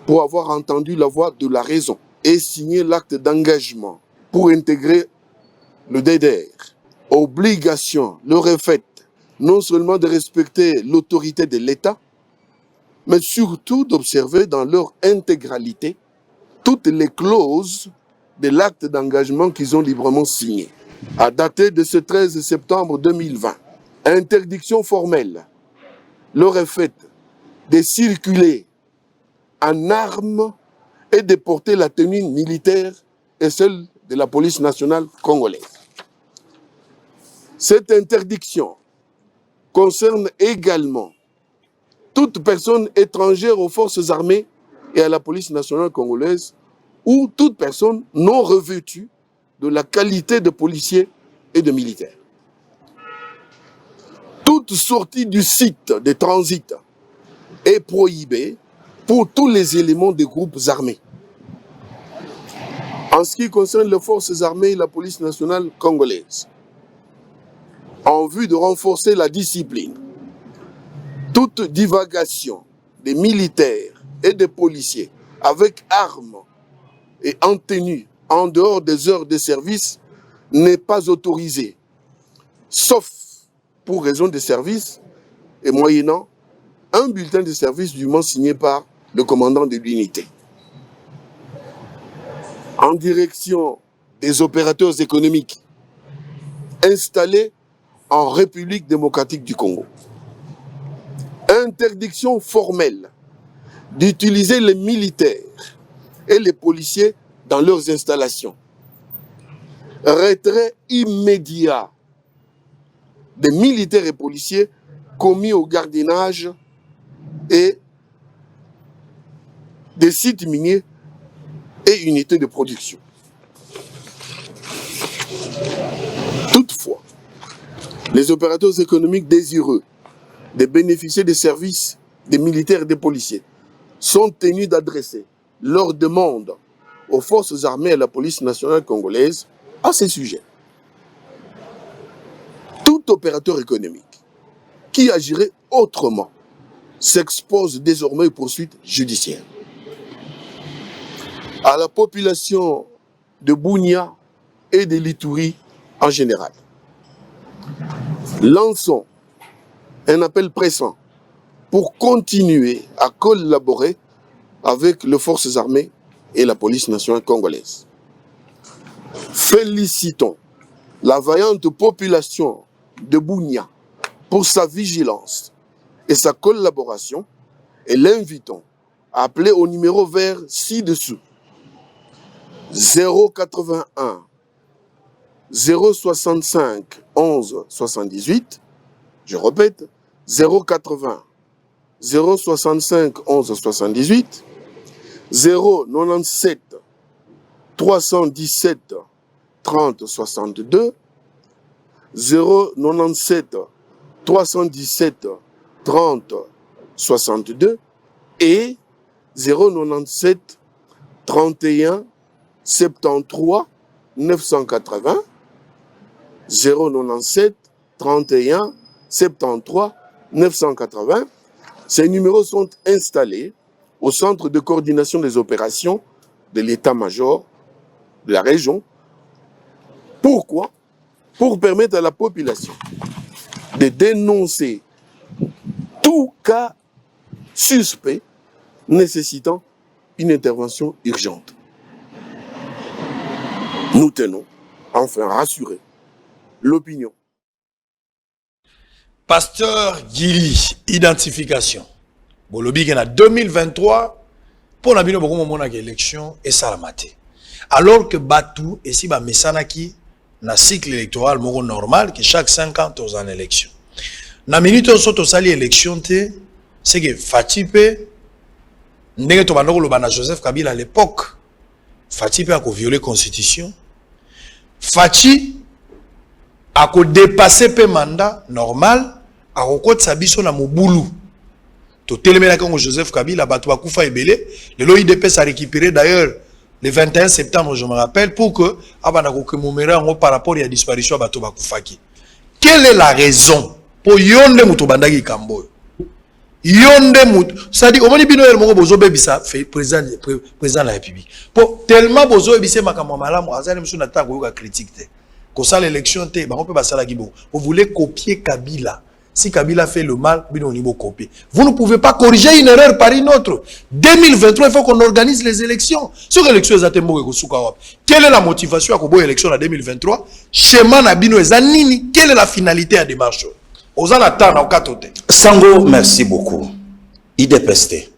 pour avoir entendu la voix de la raison et signé l'acte d'engagement pour intégrer le DDR, obligation leur est faite non seulement de respecter l'autorité de l'État, mais surtout d'observer dans leur intégralité toutes les clauses de l'acte d'engagement qu'ils ont librement signé. a daté de ce 13 septembre 2020. Interdiction formelle leur est faite de circuler en armes et de porter la tenue militaire et celle de la police nationale congolaise. Cette interdiction concerne également toute personne étrangère aux forces armées et à la police nationale congolaise ou toute personne non revêtue de la qualité de policier et de militaire. Toute sortie du site de transit est prohibée pour tous les éléments des groupes armés. En ce qui concerne les forces armées et la police nationale congolaise, en vue de renforcer la discipline, toute divagation des militaires et des policiers avec armes et en tenue en dehors des heures de service n'est pas autorisée, sauf pour raison de service et moyennant un bulletin de service dûment signé par le commandant de l'unité. En direction des opérateurs économiques installés en République démocratique du Congo. Interdiction formelle d'utiliser les militaires et les policiers dans leurs installations. Retrait immédiat des militaires et policiers commis au gardiennage et des sites miniers et unités de production. Toutefois, les opérateurs économiques désireux de bénéficier des services des militaires et des policiers sont tenus d'adresser leurs demandes aux forces armées et à la police nationale congolaise à ces sujets. Tout opérateur économique qui agirait autrement s'expose désormais aux poursuites judiciaires. À la population de Bunia et de l'Ituri en général, lançons un appel pressant pour continuer à collaborer avec les forces armées et la police nationale congolaise. Félicitons la vaillante population de Bunia pour sa vigilance et sa collaboration et l'invitons à appeler au numéro vert ci-dessous 081 065 11 78. Je répète, 080 065 11 78, 097 317 30 62, 097 317 30 62 et 097 31 73 980, 097 31 73 980. Ces numéros sont installés au centre de coordination des opérations de l'état-major de la région. Pourquoi? Pour permettre à la population de dénoncer tout cas suspect nécessitant une intervention urgente. Nous tenons enfin à rassurer l'opinion. Pasteur Gili, identification. Bolobi en 2023, pour la moment élection et ça la maté. Alors que Batou et si ba mesanaki na cycle électoral normal que chaque 5 ans aux en élection. Na minute on saute sali élection te, c'est que Fatipe ndenge to bandoko lobana Joseph Kabila à l'époque. Fatipe a violé constitution. Fati a dépassé le mandat normal, a sa biso na mobulu. To telemena comme Joseph Kabila, bato bakufa ebele. Le l'OIDPS a récupéré d'ailleurs le 21 septembre, je me rappelle, pour que abana komemora ngo par rapport à la disparition bato bakufaki. Quelle est la raison pour yonde muto bandaki kambo? Yonde muto, ça dit au moni bino el moko bozo bebisa fait président de la République. Pour tellement bozo ebise makamwa malamu azali musu na tango yoka critique te. Comme ça l'élection te, bah on peut passer la guibo. Vous voulez copier Kabila. Si Kabila fait le mal, bino niveau copier. Vous ne pouvez pas corriger une erreur par une autre. 2023, il faut qu'on organise les élections. Sur l'élection, quelle est la motivation à Kobo élection en 2023? Schéma Nabino et Zanini, quelle est la finalité à démarche? Sango, merci beaucoup. IDPST.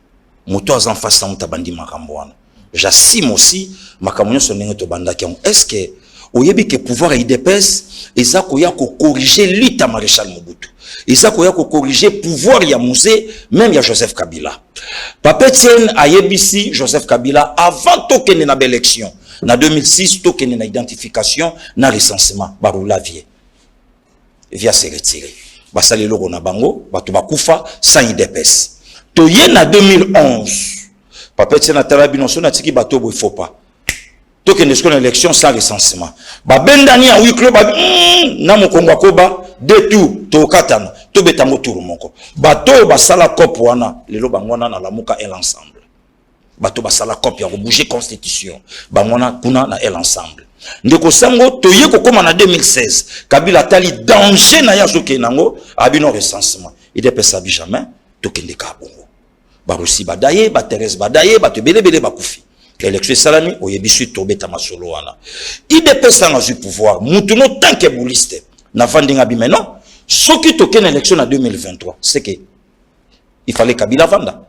Moto en face à Tabandi Makamboana. J'assume aussi Makamounion Sonengo Tobandaki. Est-ce que oyebi que pouvoir IDPS eza koya ko corriger l'État maréchal Mobutu. Eza koya ko corriger pouvoir ya Mousé, même ya Joseph Kabila. Papa Tien ayebisi Joseph Kabila avant tokene na élection. Na 2006 tokene na identification na recensement barula vie. Via se retirer. Basali loko na bango, batu bakufa sans IDPS. Toye na 2011. Papa Tien na talabi so na tiki bato bo il faut pas. Donc, il y a une élection sans recensement. Bendani a 8 clubs, na mokongo koba, de tout, to katana, to betango tour moko. Bato basala cop wana, lelo bangwana na lamuka et l'ensemble. Bato basala cop ya bouger constitution. Bangwana kuna na el ensemble. Ndeko sango toye ko koma na 2016. Kabila tali danger na ya soke nango, abino recensement. Il est pas jamais, to kende ka bongo. Ba Russi badaye, ba Thérèse badaye, ba te belebele bakufi. L'élection salami oyebisu tobe tamasolo wana IDPS a eu pouvoir mutuno tant que bouliste na vandinga bi maintenant ce qui token élection en 2023 c'est que il fallait Kabila vanda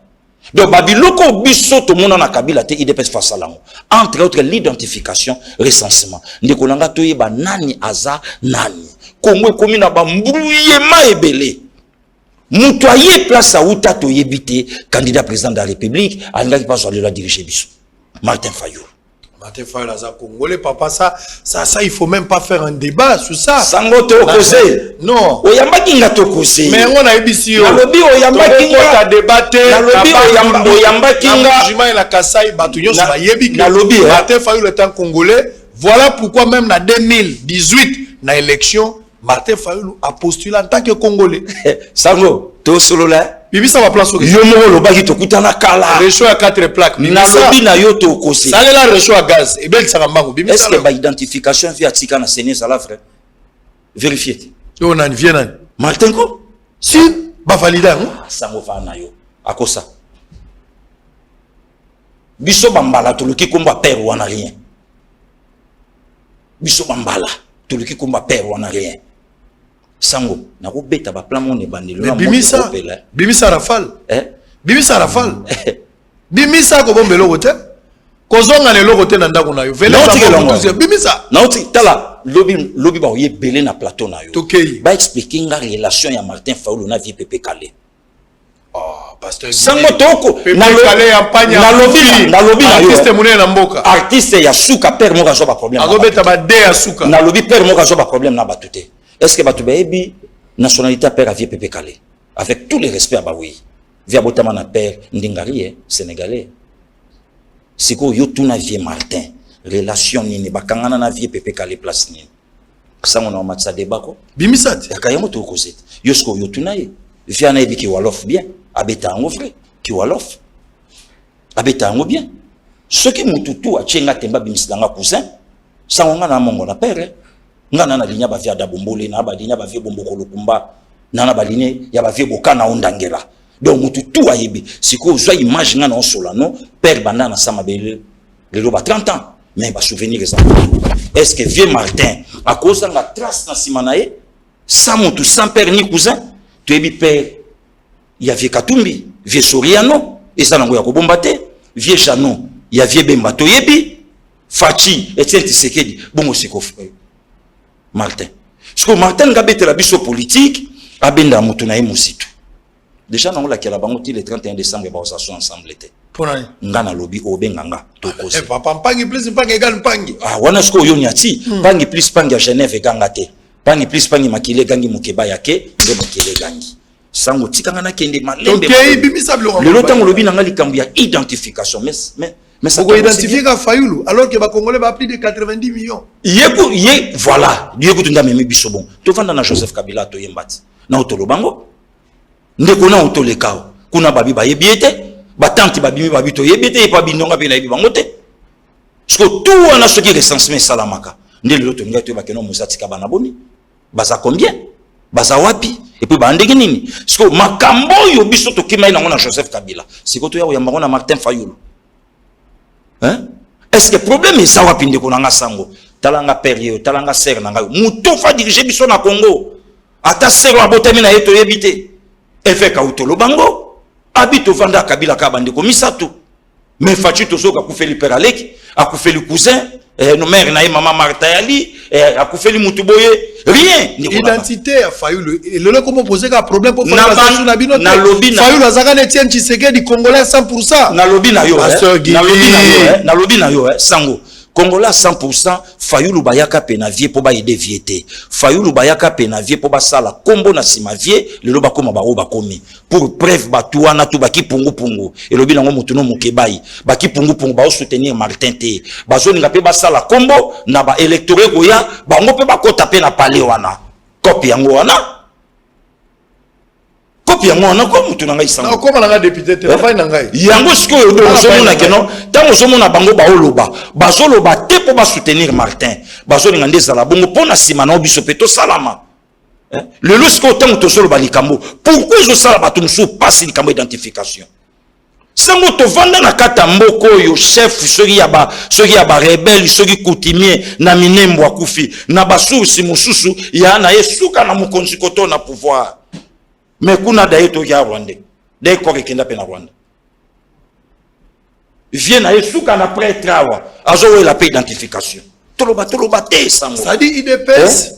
donc babiloko biso to mona na Kabila te IDPS face à l'ango entre autres l'identification recensement ndeko nanga toyeba nani aza nani Kongo komi na ba mbuyema ebele mutu aye place à uta toyebite candidat président de la République alingaki pas sur la diriger biso Martin Fayulu. Martin Fayulu, Congolais, papa, ça, il faut même pas faire un débat sur ça. Sango te okose. Non. Oyamba kinga te okose. Mais on a ébissé. La lobby oyamba kinga. Débatté. La lobby oyamba kinga. Juma et la Kassai, Batouyon, la lobby. Martin Fayulu est un Congolais. Voilà pourquoi même en 2018, dans l'élection, Martin Fayulu a postulé en tant que Congolais. Sango, to solo là. Bibisa va place au yo mo lo bagi to kutana kala réchaud à 4 plaques na lobi na yo to kosi ça là réchaud à gaz et bel sarambango bibisa est-ce que ba identification via tika na séné ça là frère vérifier yo nan vient Martin ko si ba valida hein sango fa na yo akosa biso bambala to luki komba père wana rien biso bambala to luki komba père wana rien Sango, na ko beta ba plan mon ebandelo na bimisa rafale bimisa rafale bimisa ko bombelo kote kozonga ne lokote na ndako na yo vele bimisa nauti tala lobi ba oye belé na plateau na yo tokei ba expliquer nga relation ya Martin Fayulu na vie Pepe Kale pasteur sango toko na Kale yampanya na lobi na yo artiste munene na mboka artiste ya suka père mo ka zo ba problème agobeta ba de ya suka na lobi père mo ka zo ba problème na batute. Est-ce que Batoubebi, nationalité père à vie Pepe Kale? Avec tous les respects à Baoui. Via Botamana père, Ndingari, sénégalais. C'est quoi, yo tout na vie Martin. Relation nini, bakangana na vie Pepe Kale place nini. Ça, on a un match à débat, quoi. Bimisat. Yakayamo to koset. Yosko yo tout na ye. Via na ebi ki walof bien. Abeta ango frère. Ki walof. Abeta ango bien. Ce qui moututu a tchenga temba bimisidanga cousin. Ça, on a un mongo na père, ngana na linya ba via da bombole na ba linya ba via bomboko lokumba na ba linya ya ba via bokana ondangela donc mutu tout ayebi siko zwa image ngana osola no père banda na sama bele le ba 30 ans mais ba souvenir ça est-ce que vieux Martin à cause de la trace na simanae sans mutu sans père ni cousin tu ebi père ya vieux Katumbi vieux Soriano et ça nango ya ko bombate vieux Jano ya vieux Bemba to yebi Fachi et Tshisekedi bongo siko Martin. Parce que Martin Gabete la biso politique, abenda mutu na musitu. Déjà on la kela bango le 31 décembre ba osation ensemble était. Pour nani? Ngana lobi obenganga to kosi. Papa mpangi plus mpangi egal mpangi. Ah wana sko yo nyati, pangi plus pangi à Genève ganga te. Pangi plus pangi makile gangi mukeba yake, nde makile gangi. Sango tikanga na kende malembe. OK, bimisa bilo. Le lotango lobi nanga likambu ya identification mais ça peut identifier qu'à Fayulu alors que les Congolais va plus de 90 millions. Voilà, Dieu tu ndame biso bon. To vanda na Joseph Kabila to yembati. Na otolo bango. Ndeko na otole kao. Kuna babi ba yebiete, batanti babi babi to yebiete e pa binonga pe na yebi bango te. Parce que tout on a ce qui recensement salamaka. Ndele loto ngato ba keno musati ka bana boni. Baza combien? Baza wapi? et puis bandeki nini siko makambo yo biso to kimai na ngona Joseph Kabila siko to ya yamba na Martin Fayulu hein est-ce que problème est ça wapinde ko nanga sango talanga période talanga ser nanga muto fa diriger biso na Congo ata ser wa botemi na yeto yebite efe ka utolo bango habito vanda Kabila ka bande ko misato mais fachi to soka ku feli peraleki akufeli cousin no mère na maman Martha Yali akufeli mutu boye rien identité a Fayulu le comment poser un problème pour faire na bino Fayulu azaka ne tient Tshisekedi congolais 100% na lobi na yo na lobi na yo sango Congolais 100%, Fayulu bayaka penavie pour ba aider viete. Fayulu bayaka penavie pour ba sala kombo na sima vie, le loba koma ba oba komi. Pour preuve batuwa na tu baki pungu pungu. Et lobi nango mutuno mukebai. Baki pungu pungu ba soutenir Martin Te. Ba zoni ngape ba sala kombo na ba électoré goya, ba ngope ba kota pe na palais wana. Copie yango wana. Copie yango wana ko mutu nanga isango. Na koma nanga député te fa na ngai. Yango siko do somona keno, tango somona bango ba oloba. Bazoloba te pour ba soutenir Martin. Bazoli ngande sala bongo pona sima na biso peto salama. Le lorsque tango to solo ba likambo. Pourquoi je sala ba tumsu passe likambo identification. Sango to vanda na kata mboko yo chef soki ya ba rebelle soki coutumier na minembo akufi na basusi mususu ya na yesuka na mukonzi koto na pouvoir. Mais kuna daye to ya Rwanda. Daye ko kenda pe na Rwanda. Vient na yesuka na prêtre awa. Azo la paix identification. Toloba te sango. Ça dit IDPS.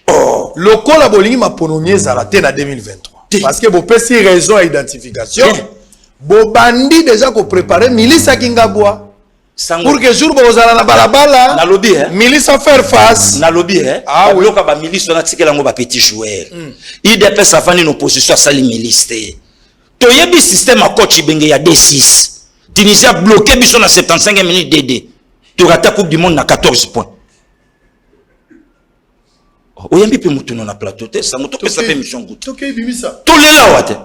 Oh, le col abolingi ma ponomie zaraté na 2023. Parce que vous pesi raison à identification. Bo bandi déjà ko préparer milice à Kingabwa. Pour que jour bo zala na balabala. Na lobby milice à faire face. Na lobby ah oui ka ba milice na tikela ngo ba petit joueur. IDPS afani no opposition sali milice te. To yebi système à coach benge ya D6. Tunisia bloqué biso na 75 minutes DD. Tu rata coupe du monde na 14 points. Oyambi pe mutu na plateau te sa moto pesa pe mission gout. OK bimisa. To lela wate.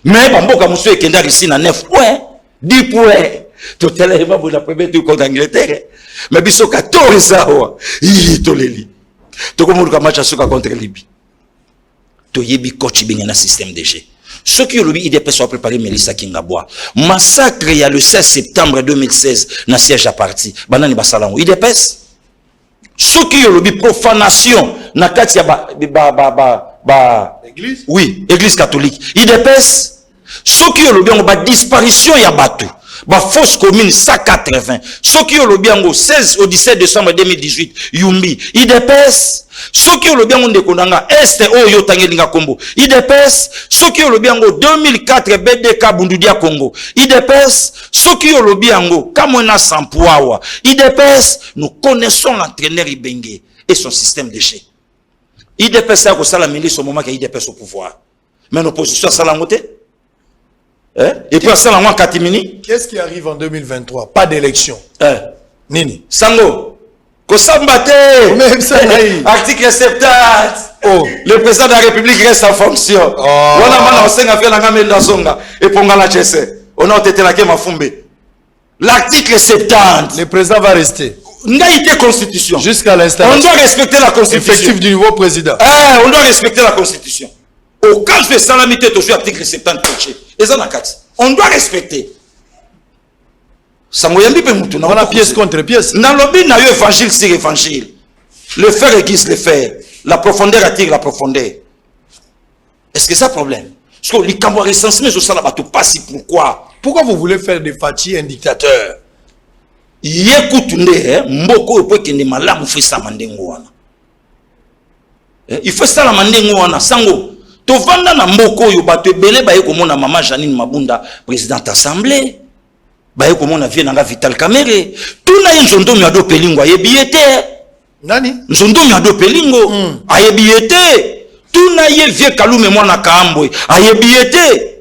Mais bamboka musu ekenda ici na 9 points, 10 points. To tele ba pour la première tour contre Angleterre. Mais biso 14 awa. To leli. To komo ka match asuka contre Libye. To yebi coach benga na système de jeu. Ce qui le IDPS soit préparé Melissa Kingabwa. Massacre il y a le 16 septembre 2016 na siège à parti. Banani basalango IDPS. Ce qui le profanation na kati ya église. Oui, église catholique. IDPS. Ce qui le disparition ya batu. Ba fausse commune 180. Ce qui le bien au 16 au 17 décembre 2018 Yumbi. IDPS. Ce qui est le bien on déconanga est oyo tangelinga Kombo. IDPS. Ce qui est le bien au 2004 BDK Bundudia Congo. IDPS. Ce qui est le bien au Kamona Sampuawa. IDPS. Nous connaissons l'entraîneur Ibenge et son système de jeu. IDPS a que la milice au moment qu'il y a IDPS au pouvoir. Mais l'opposition ça l'a monté. Et puis ça l'a Katimini. Qu'est-ce qui arrive en 2023? Pas d'élection. Nini. Sango. Kosambate, article 70. Oh, le président de la République reste en fonction. On a fait la et pour la on a été la l'article 70. Le président va rester. N'a été constitution. Jusqu'à l'instant. On doit respecter la constitution. Effectif du nouveau président. On doit respecter la constitution. Au cas de salamité, tu article 70. On doit respecter. On a pièce contre pièce. Dans le lobby, na évangile sur évangile. Le fer aiguise le fer. La profondeur attire la profondeur. Est-ce que c'est un problème? Parce que les Cambouis recensés, je sais pas si pourquoi. Pourquoi vous voulez faire de Fatih un dictateur? Yécoute, mboko peut que ne malam fait ça mandengoana. Il fait ça la mandengoana. Sango. To vanda na mboko yo bato ebele ba yeko mona mama Janine Mabunda présidente assemblée. Baye komona vie nanga Vital Kamerhe tuna nzondo mi ado pelingo ayebiete nani nzondo mi ado pelingo ayebiete tuna ye vie Kalume mwana Kaambwe ayebiete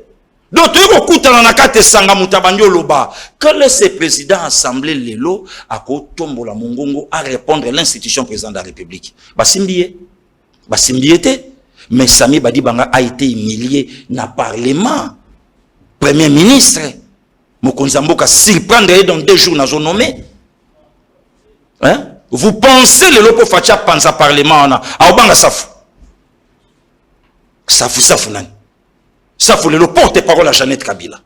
donc to kutana na kate sanga mutabandi oloba que le président assemblée lelo ako tombola mongongo à répondre l'institution président de la République basimbiete mais Sami Badibanga a été humilié na parlement premier ministre. Mokonzamboka surprendre dans 2 jours nous nommé. Hein? Vous pensez le lopo facha panza parlement na aobanga safu. safu nani safu le porte-parole à Jeannette Kabila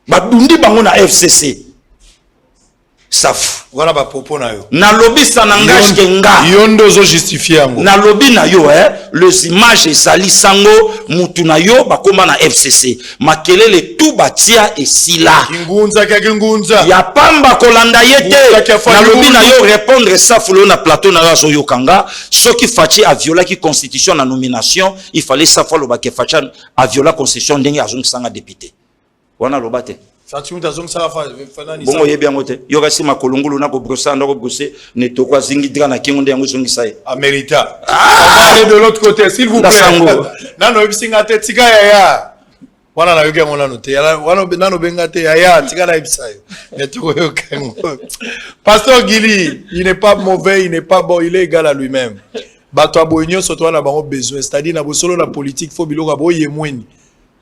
badundi bango na FCC safu voilà ba propos na yo na lobby ça n'engage que nga yondo zo justifier yango na lobby na yo les images sali sango mutu na yo bakoma na FCC makelele tout batia et sila kingunza ya pamba kolanda yete na lobby na yo répondre safu le na plateau na yo yo kanga soki Fachi a violé la constitution na nomination il fallait savoir le baké Fachi a violé la constitution ndenge azong sanga député wana lobate Fatima tazong ça fa fanani bongo yebi ngote yoka sima kolongulu na ko brossa ndako brossé ne to kwa zingi dra na kingo ndengo zongi sai Amerita on va aller de l'autre côté s'il vous plaît nano ebisinga te tika ya wana na yoka ngona note wana nano benga te ya tika na ebisayo ne to yoka Pasteur Gili il n'est pas mauvais il n'est pas bon il est égal à lui-même bato aboinyo surtout na bango besoin c'est-à-dire na bosolo la politique faut biloka boye mweni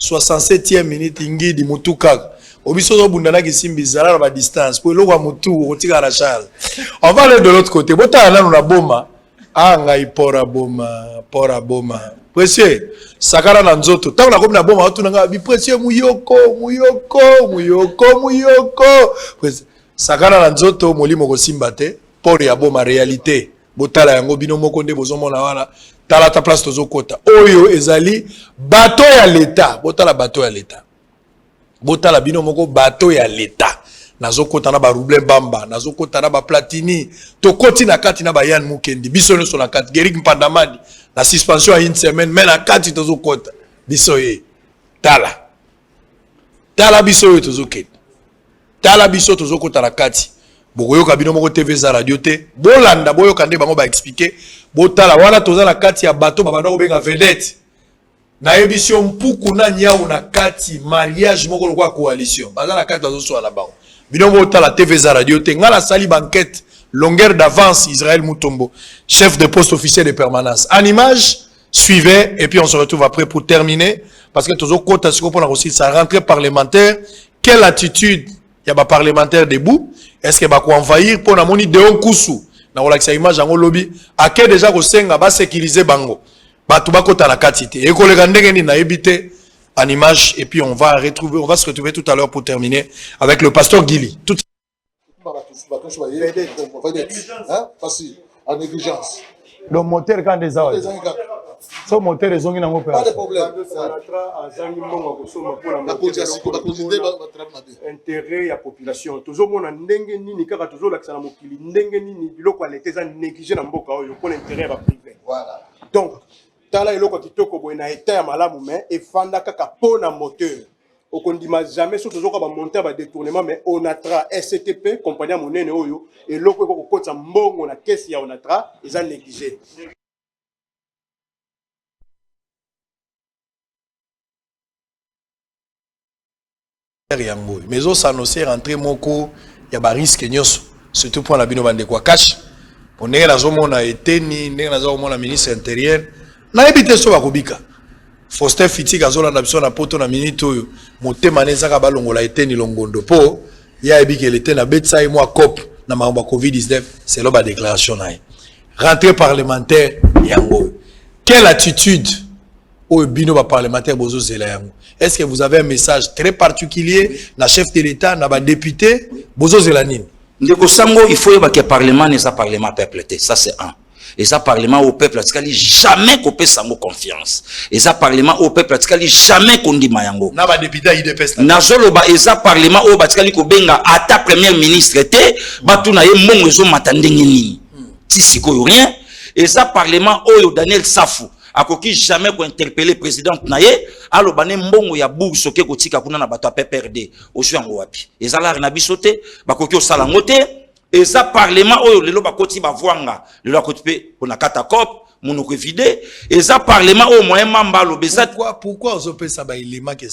67e minute ingidi mutuka obiso bundana kisimbi zala na distance pour le mutu otika la Charles on va aller de l'autre côté bota na na boma anga ipora boma précieux sakara na nzoto tango na komi na boma otu nga bi précieux muyoko précieux sakara na nzoto molimo ko simba te pour ya boma réalité botala yango bino moko nde bozomona wana tala ta place tozo kota oyo ezali bateau ya l'état botala bateau ya l'état botala bino moko bateau ya l'état nazo kota na ba rouble bamba nazo kota na ba platini to koti na kati na ba Yann Mukendi biso no so na kati Gerick Mpandamani na suspension à une semaine mais na kati tozo kota biso ye tala biso yo tozo keta tala biso tozo kota na kati bokoyoka bino moko TV za radio te bolanda boyoka nde bango ba expliquer botala wana toza na kati ya bateau babanda ko benga vedette na émission mpuku na nyau na kati mariage moko lokwa coalition baza na kati bazo so na bango bino botala TV za radio te ngala sali banquette longueur d'avance Israël Mutombo chef de poste officiel de permanence en image suivez et puis on se retrouve après pour terminer parce que tozo kota siko pona aussi sa rentrée parlementaire quelle attitude ya ba parlementaire debout est-ce que ba ko envahir pona moni Deon Kusu na relaxa image yango lobby ake déjà ko senga ba sécuriser bango batu bakota na katite et koleka ndenge ni na ebité en image et puis on va se retrouver tout à l'heure pour terminer avec le pasteur Gili tout facile en négligence le moteur quand des heures so moteur les ongi nango pas de problème intérêt ya population tozomona ndenge nini kaka tozolakisa na mokili ndenge nini biloko alete eza négligé na mboka oyo pour l'intérêt ya privé voilà donc tala eloko kitoko boye na état ya malamu mais efanda kaka pona moteur okondima jamais so tozoka ba monter ba détournement mais Onatra STP compagnie monene oyo eloko eko kokotsa mbongo na caisse ya Onatra eza négligé yango mais on s'annoncer rentrer moko ya ba risque nyoso surtout pour la bino bande kwa cash pour ndenge na zomo na eteni ndenge na zomo na ministre intérieur na ebité so bakobika Faustin Fitika zola na biso na poto na minute oyo motema nezaka balongola eteni longondo po ya ebike l'été na betsa et moi cop na mambo Covid-19 c'est là ba déclaration na rentrée parlementaire yango quelle attitude au bino ba parlementaire bozo zela yango est-ce que vous avez un message très particulier na chef de l'état na ba député bozo zela nini ndeko sango il faut que le parlement ne soit parlement peuple ça c'est un et ça parlement au peuple atikali jamais kopé sango confiance et ça parlement au peuple atikali jamais kondima yango na ba député IDPS na zoloba et ça parlement au batikali ko benga ata premier ministre te batu na ye mbongo ezo matandenge nini ti sikoyo rien et ça parlement oyo Daniel Safu akoki jamais ko interpeller président naye alobane mbongo ya bourse ke kotika kuna na bato PPRD osyango wapi ezala na bisote bakoki osala ngote et ça parlement oyo lelo bakoti bavwanga lelo akoti pe ona kata cop monoko vide et ça parlement au moyen mamba lobeza pourquoi ozope ça ba élément que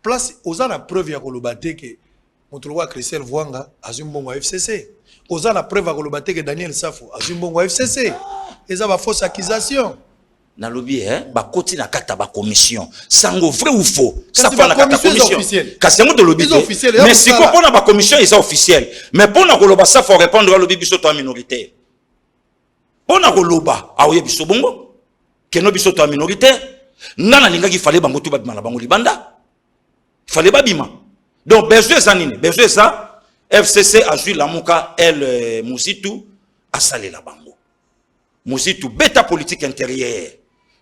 place ozana preuve ya kolobate ke motolowa Christelle Vwanga azumbongo FCC ozana preuve ya kolobate ke Daniel Safu azumbongo FCC eza ba fausse accusation na lobby ba koti na kata ba commission sango vrai ou faux ça fa na kata commission kasi ngo de lobby mais si ko pona ba commission est officiel mais pona ko loba ça faut répondre à lobby biso to minoritaire pona ko loba aoye biso bongo keno biso to minoritaire ngana linga ki fallait bango tout babima na bango libanda fallait babima donc besoin ça nini besoin ça FCC a joué la muka elle Musitu a salé la bango Musitu beta politique intérieure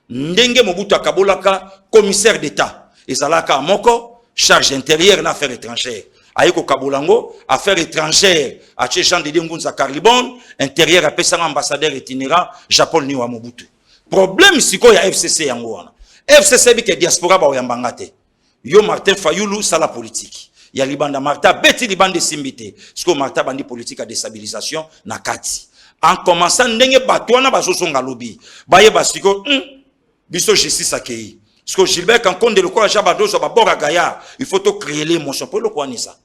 ndenge Mobutu akabolaka commissaire d'état ezalaka moko charge intérieure na affaires étrangères ayeko kabolango affaires étrangères a Jean de Ngunza Carlibon intérieur a pesa ambassadeur itinérant Japon ni wa Mobutu problème siko ya FCC yango wana FCC bi ke diaspora ba oyambanga te yo Martin Fayulu sala politique ya libanda Martin beti libanda simbité siko Martin bandi politique à déstabilisation na kati en commençant ndenge batwana bazosonga lobby baye basiko biso justice akei siko Gilbert Kankonde le quoi jabadozo ba bora gaya il faut to créer l'émotion pour le kwanisa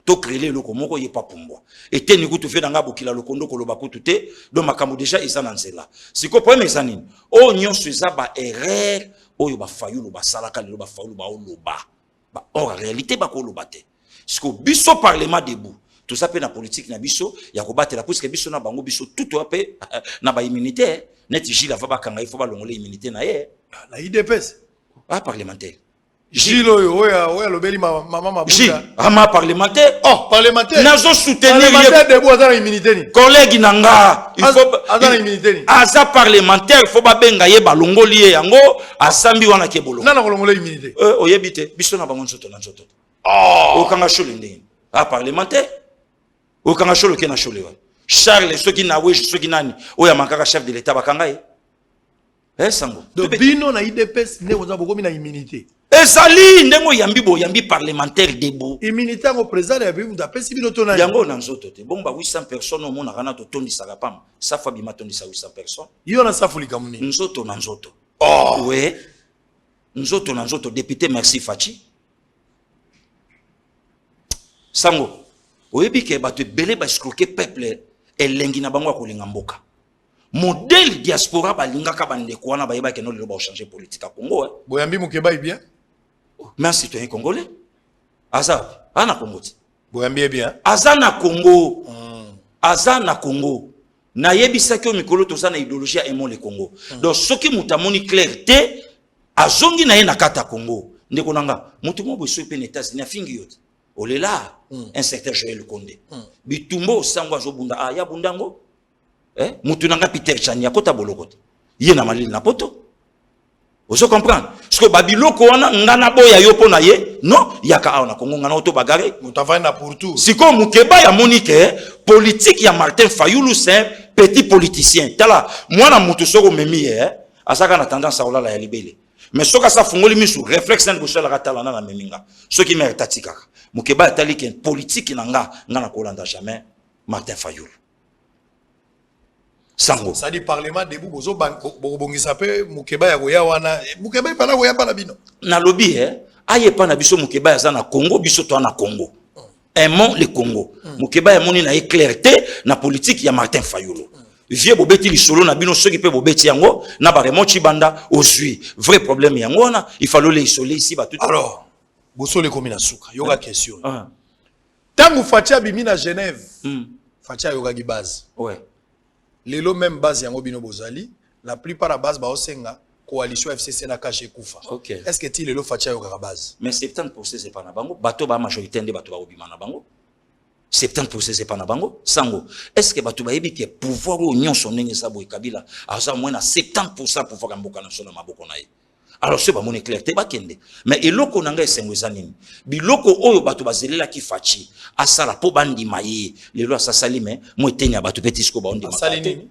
to créer le komoko yepa pumbwa ete ni kutu fe nga bokila lokondo koloba kutu te do makambo déjà ezana nzela siko problème ezanini o nyonso eza ba erreur oyo ba Fayulu ba salaka le ba Fayulu ba oloba ba en réalité ba koloba te siko biso parlement debout tout ça pe na politique na biso ya ko batela puisque biso na bango biso tout ape na ba immunité net Gilles va ba kanga il faut ba longola immunité na ye la IDPS parlementaire Gilles oya lobeli maman Mabunda ama parlementaire parlementaire nazo soutenir parlementaire debout azana immunité ni collègue nanga il faut azana immunité ni aza parlementaire il faut ba benga ye balongoli ye yango asambi wana ke bolo nana kolongola immunité oyebite biso na bango nzoto na nzoto okanga shole ndenge parlementaire okanga shole ke na shole wa Charles soki na wesh soki nani oya makaka chef de l'état bakanga ye sango donc bino na IDPS ne oza bokomi na immunité ezali ndengo yambi parlementaire debout immunité au président ya bimu dapesi bino to na yango na nzoto te bomba 800 personnes au mona kana to tondisaka pam safa bima tondisa 800 personnes yo na safulika muni nzoto na nzoto ouais nzoto na nzoto député merci Fachi sango oyebi ke bato belé ba escroquer peuple elengi na bango akolinga mboka modèle diaspora balingaka bandeko wana bayeba ke no lelo ba changer politique à Congo boyambi mukeba bien mais un citoyen congolais aza ana Congo ti boyambi bien aza na Congo aza na Congo na yebisaki o mikolo toza na idéologie ya aimons le Congo donc soki mutamoni clair te azongi na ye na kata Congo ndeko nanga mutu mo boso pe na États-Unis afingi yote olela un certain Joël Condé bitumbo sangwa zo bunda ya bundango mutu nanga Peter Chani akota bolokota ye na malili na poto ozo comprendre parce que babiloko wana ngana boya yo pona ye non yaka aona Congo ngana auto bagare mutavana na pour tout siko mukeba ya monique politique ya Martin Fayulu c'est petit politicien tala mwana mutu soko memi asaka na tendance à olala ya libele mais soka sa fungoli misu réflexe na bosala katala na meminga soki mer tatika mukeba tali ke politique nanga ngana kolanda jamais Martin Fayulu sango ça dit parlement debout bozo bongisa pe mukeba ya goya wana mukeba pana goya pana bino na lobby aye pana biso mukeba za na Congo biso to na Congo aimons le Congo mukeba ya moni na éclairté na politique ya Martin Fayulu vie bobeti lisolo na bino soki pe bobeti yango na ba remote banda ozui vrai problème yango na il fallait les isoler ici ba tout alors boso le komina suka yoga question tangu Fatia bimi na Genève Fatia yoga gi base ouais lelo même base yango bino bozali la plupart la base ba osenga coalition FCC na caché kufa okay est-ce que ti lelo Fatia yoga base mais 70% c'est pas na bango bato ba majorité nde bato ba obima na bango 70% c'est pas na bango sango est-ce que bato ba yebi ke pouvoir o nyonso ndenge sabo Kabila aza moins na 70% pouvoir mboka national maboko na ye alors c'est ba mon éclairté ba kende mais eloko nanga esengo ezanini biloko oyo bato bazelela ki Fachi asala po bandi maye lelo asasali mais mo etenya bato petisko ba ondi makate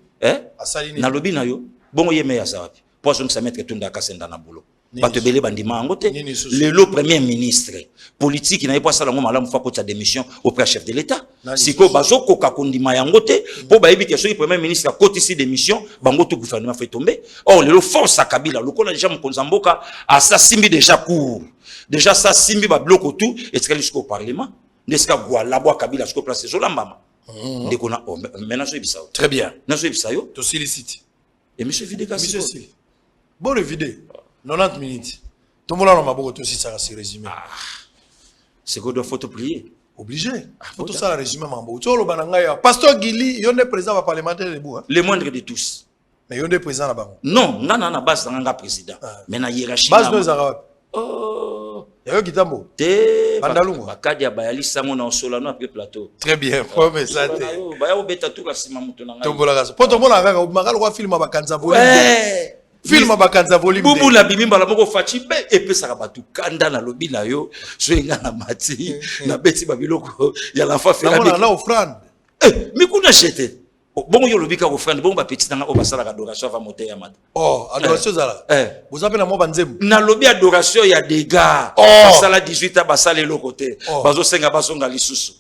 asalini na lobi na yo bongo yeme ya zawapi poison que ça mettre tunda kasenda na boulot bato bele bandima angote lelo premier ministre politique na yepo asala ngo malamu fa ko ta démission auprès chef de l'état siko bazo koka kondima yangote po ba yebi ke soki premier ministre akoti si démission bango to gouvernement fait tomber or lelo force à Kabila lokola déjà mkonza mboka asa simbi déjà court déjà ça simbi ba bloco tout et ce jusqu'au parlement neska gwala bo Kabila jusqu'au place zolambama ndeko na maintenant so ebisa très bien na so ebisa yo to silicite et monsieur Videka monsieur bon le vidé 90 minutes. Tout le monde a maboko aussi ça se résumé. C'est quoi doit faut te prier. Obligé. Faut tout ça résumé mambo. Tu le bananga ya pasteur Gili, il est président parlementaire debout. Le moindre de tous. Mais il y a des présidents là-bas. Non, na base nga président. Mais na hiérarchie. Base nous arabes. Oh. Il y a qui tambo. Te Bandalungu. bakadi ya bayali sango na Solano après plateau. Très bien. Quoi mais ça te. Baya obeta tout kasima mutu na ngai. Tombola kaso. Poto mona kaka makalo kwa film abakanza volume. Film abakanza volume. Bubu la bimimba la moko fachi be epesa batu kanda na lobi na yo so nga na mati na beti babiloko ya la fa faire. Na offrande. Mikuna chete. Bon yo lobi ka offrande bon ba petit nga obasala ka adoration va monter ya mata. Oh, adoration zala. Vous appelez moi banzem. Na lobi adoration ya dégâts. Basala 18 basala le côté. Bazo senga basonga lisusu.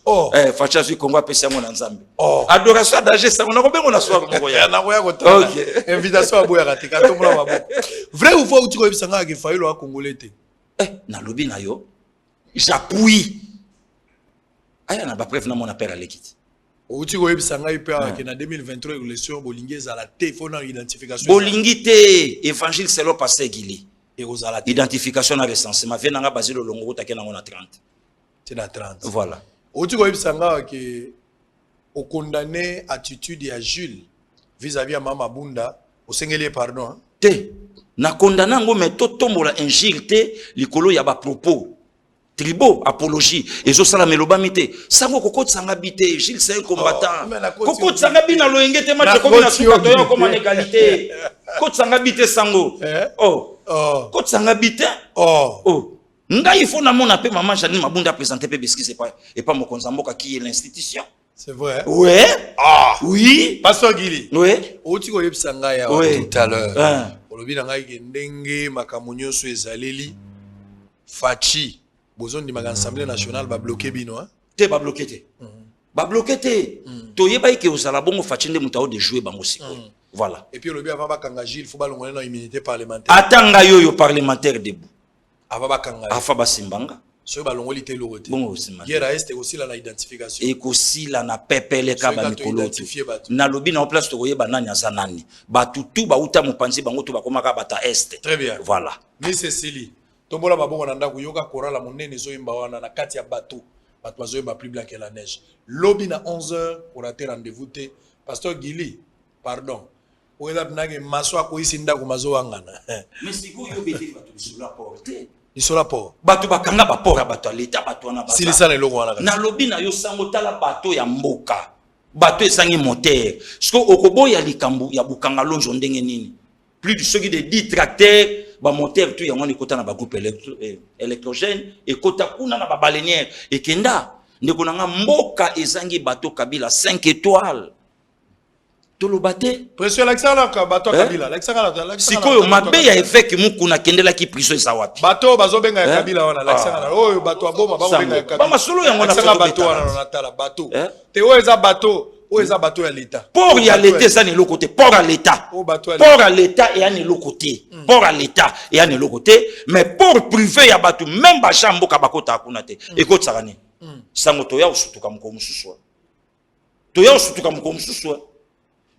Facha fi Kongo apesa mo na Nzambe. Adoration danger ça na ko bengo na soir moko ya. Na ko ya ko ta. Invitation à boya katika to mona maboko. Vrai ou faux tu ko bisanga ke failo a congolais te. Na lobi na yo. J'appuie. Aya na ba preuve na mon appel à l'équipe. Outi ko yebisanga ipa ke na 2023 élection bolingi ezala te fo na identification. Bolingi te évangile selon pasteur Gili. Et ozala identification na recensement vient nga basé le longo ta na 30. C'est na 30. Voilà. Outi ko yebisanga ke au condamné attitude ya Jules vis-à-vis à Mama Bunda au sengeli pardon. Te na condamné ngo mais to tombola injile te likolo ya ba propos. Tribo, apologie. Et je sala meloba mite. Sango koko tsanga bite. Gilles c'est un combattant. Koko tsanga bina lo engete match comme na suka to comme en égalité. Koko tsanga bite sango. Koko tsanga bite. Nga il faut na mona pe maman Janine Mabunda présenter pe beski c'est pas et pas mon konzamboka qui est l'institution. C'est vrai. Ouais. Oui. Pasteur Gili. Ouais. Oti ko yebisanga ya tout à l'heure. Olobi na ngai ke ndenge makamunyo so ezaleli. Fachi. Besoin de l'Assemblée nationale va bloquer bino hein. Te ba bloquer te. Ba bloquer te. To yeba ke osala bongo fachinde mutao de jouer bango siko. Voilà. Et puis le bien avant kanga Gilles faut balongona na immunité parlementaire. Atanga yo parlementaire debout. Ava ba kanga. Afa ba simbanga. So balongoli te lokote. Bongo simbanga. Guerre est aussi la identification. Et aussi la na pepele ka ba mikolo. Na lobi na place to koyeba nani azanani. Ba tutu ba uta mopanzi bango to ba komaka bata est. Très bien. Voilà. Mais Cécilie tombola babongo na ndako yoka korala monene zoyimba wana na kati ya bateau bato bazoyimba plus blanc que la neige lobby na 11h pour rater rendez-vous te pasteur Gili pardon oela binage maso akoisi ndako mazo wangana mais siko yo bete bato sur la porte sur la porte bato bakanga ba porte bato l'état bato na ba si lisala eloko wana na lobby na yo sango tala bato ya mboka bato esangi moteur siko okoboya likambu ya bukanga lonjo ndenge nini plus de ceux qui de 10 tracteurs ba moteur tout yango ni kota na ba groupe électrogène et kota kuna na ba baleinière et kenda ndeko nanga mboka ezangi bateau Kabila 5 étoiles to lo baté pression Alexandre ka bateau Kabila Alexandre sikoyo mabe ya effet mukuna kendela ki prison za wapi bateau bazobenga ya Kabila wana Alexandre oyo bateau aboma bazobenga ya Kabila ba masolo yango na bateau wana na tala bateau te oyo eza bateau. Où est bateau à l'État? Port à l'État, ça n'est l'autre côté. Port à l'État. Port à l'État et à l'autre côté. Port à l'État et à l'autre côté. Mais port privé, il y a bateau. Même Bachambo Kabakota Akunate. Écoute, ça va. Sangotoya ou surtout comme Komususwa. Toya ou surtout comme Komususwa.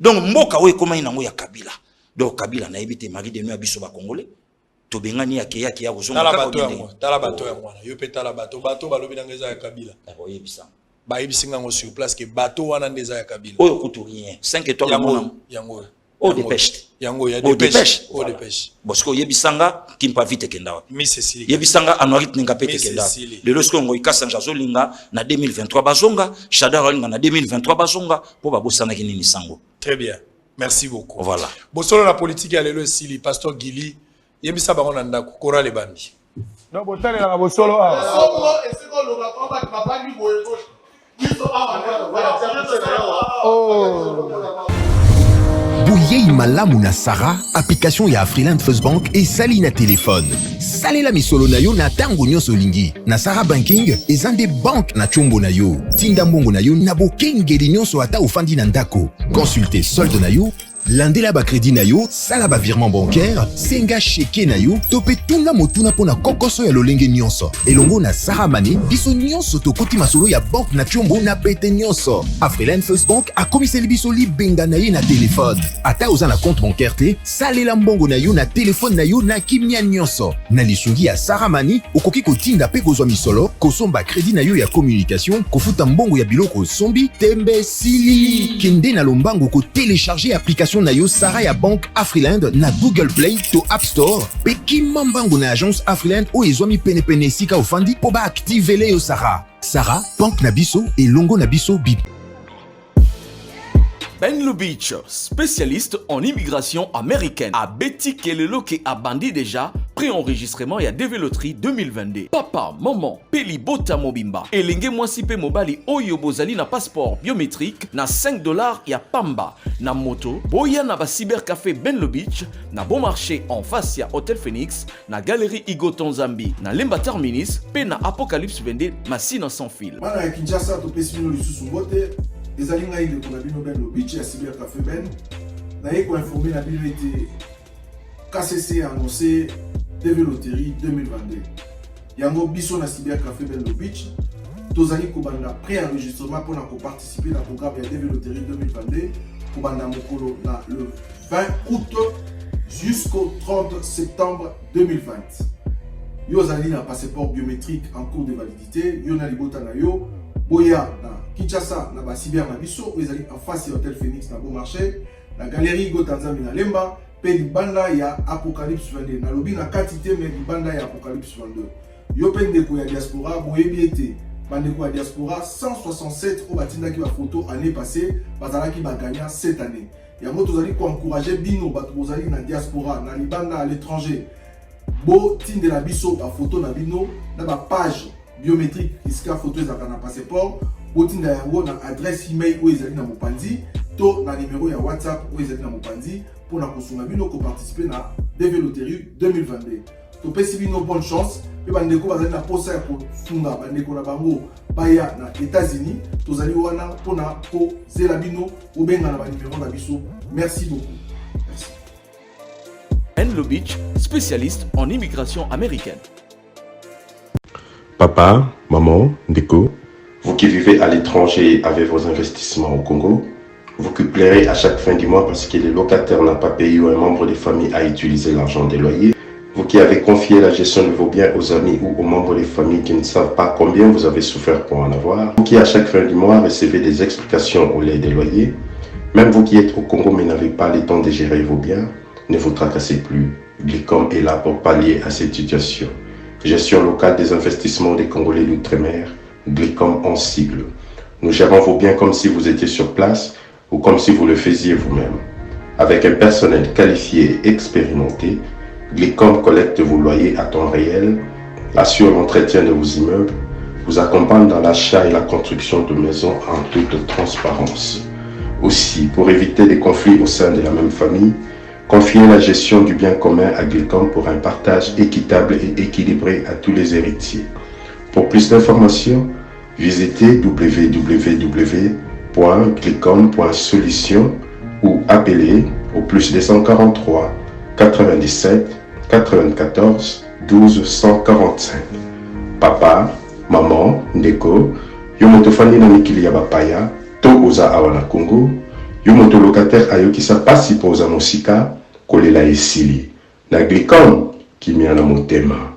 Donc, Moka, oui, comment il y a Kabila. Donc, Kabila n'a évité Marie de Nuit à Bissoba Congolais. Tobengani ya Keya qui a besoin de la bateau. Yo peta la bateau. Bateau, balobi d'angeza ya Kabila. Oui, ça. Ba yebisinga ngo sur place que bateau wana ndeza ya Kabila. Oyo kutu rien. 5 étoiles yango. Oh dépêche. Yango ya dépêche. Oh dépêche. Bosko yebisanga kimpa vite kenda wa. Mi Cécilie. Yebisanga anuarit ninga pete kenda. Le losko ngo ikasa njazo linga na 2023 bazonga, Shadara linga na 2023 bazonga po babosana kinini sango. Très bien. Merci beaucoup. Voilà. Bosolo la politique ya lelo Sili pasteur Gili yebisa bango na ndako kora le bandi. Non botale la bosolo ah. Bouyei malamu na Sara, application ya Afriland First Bank et sali na téléphone. Salela misolo na yo na tango nyonso lingi. Na Sara Banking, ezande bank na chombo na yo. Tinda mbongo na yo na bokengeli nyonso ata ofandi na ndako. Consultez solde na yo, landela ba crédit na yo, sala ba virement bancaire, senga cheke na yo, tope tunga motuna pona kokoso ya lolenge nyonso. Elongo na Sara Mane, biso nyonso tokoti masolo ya bank na chombo na pete nyonso. Afriland First Bank a komiseli biso libenga na ye na téléphone. Ata oza na compte bancaire te, salela mbongo na yo na téléphone na yo na kimia nyonso. Na lisungi ya Sara Mane, okoki kotinda pe kozwa misolo, kosomba crédit na yo ya communication, kofuta mbongo ya biloko sombi, tembe sili. Kende na lombango ko télécharger application application na yo Sarah ya Banque Afriland na Google Play to App Store pe kimambangu na agence Afriland o ezwami pene sika ofandi po ba activer yo Sarah. Sarah, Banque na biso et Longo na biso bip. Ben Lubitsch, spécialiste en immigration américaine. A Betty Kelelo qui a bandi déjà pré-enregistrement et à Déveloterie 2022. Papa, maman, Peli Bota Mobimba. Et l'ingé mwasipe mobali Oyo Bozali na passeport biométrique na $5 ya Pamba. Na moto, Boya na ba cybercafé Ben Lubitsch, na bon marché en face ya Hotel Phoenix, na galerie Igoton Zambi, na Lemba Terminis, pe na Apocalypse 22, Massina sans fil. Mana ya Kinshasa to pesino lisusu mbote. Ezali ngai de pour la bino Ben Lubitsch ya Cyber Café Ben. Na yeko informé na bino été KCC a annoncé Déveloterie 2022. Yango biso na Cyber Café Ben Lubitsch. Tozali kobanda pré-enregistrement pour participer au programme de Déveloterie 2022. Kobanda mokolo na le 20 août jusqu'au 30 septembre 2020. Yo zali na passeport biométrique en cours de validité. Yo na libota na yo. Boya na Kinshasa na ba cyber na biso ezali en face ya Hotel Phoenix na bon marché la galerie Gotanzami na Lemba pe libanda ya Apocalypse 22 na lobi na quantité mais libanda ya Apocalypse 22 yo pe ndeko ya diaspora boyebi ete bandeko ya diaspora 167 o batinda ki ba photo année passée bazalaki ba gagnant cette année ya moto zali ko encourager bino bato bozali na diaspora na libanda à l'étranger bo tinde la biso ba photo na bino na ba page biométrique iska photo ezaka na passeport botinda yango na adresse email ou ezali na mopanzi to na numéro ya WhatsApp ou ezali na mopanzi pour na kosunga bino ko participer na Déveloterie 2022 to pesi bino bonne chance pe bandeko bazali na posa ya kosunga bandeko na bango baya na États-Unis tozali wana pona ko zela bino ou benga na ba numéro na biso. Merci beaucoup. Merci. Ben Lubitsch, spécialiste en immigration américaine. Papa, maman, Ndeko, vous qui vivez à l'étranger avec vos investissements au Congo, vous qui pleurez à chaque fin du mois parce que le locataire n'a pas payé ou un membre de famille a utilisé l'argent des loyers, vous qui avez confié la gestion de vos biens aux amis ou aux membres des familles qui ne savent pas combien vous avez souffert pour en avoir, vous qui à chaque fin du mois recevez des explications au lait des loyers, même vous qui êtes au Congo mais n'avez pas le temps de gérer vos biens, ne vous tracassez plus. Glicom est là pour pallier à cette situation. Gestion locale des investissements des Congolais d'outre-mer, Glicom en sigle. Nous gérons vos biens comme si vous étiez sur place ou comme si vous le faisiez vous-même. Avec un personnel qualifié et expérimenté, Glicom collecte vos loyers à temps réel, assure l'entretien de vos immeubles, vous accompagne dans l'achat et la construction de maisons en toute transparence. Aussi, pour éviter des conflits au sein de la même famille, confiez la gestion du bien commun à Glicom pour un partage équitable et équilibré à tous les héritiers. Pour plus d'informations, visitez www.glicom.solution ou appelez au plus 243 97 94 12 145. Papa, maman, Ndeko, yomoto fandi na mikili ya bapaya, to oza awana Congo, yomoto locataire ayokisa pasi poza mosika, kolela esili. Na Glicom, kimia na motema.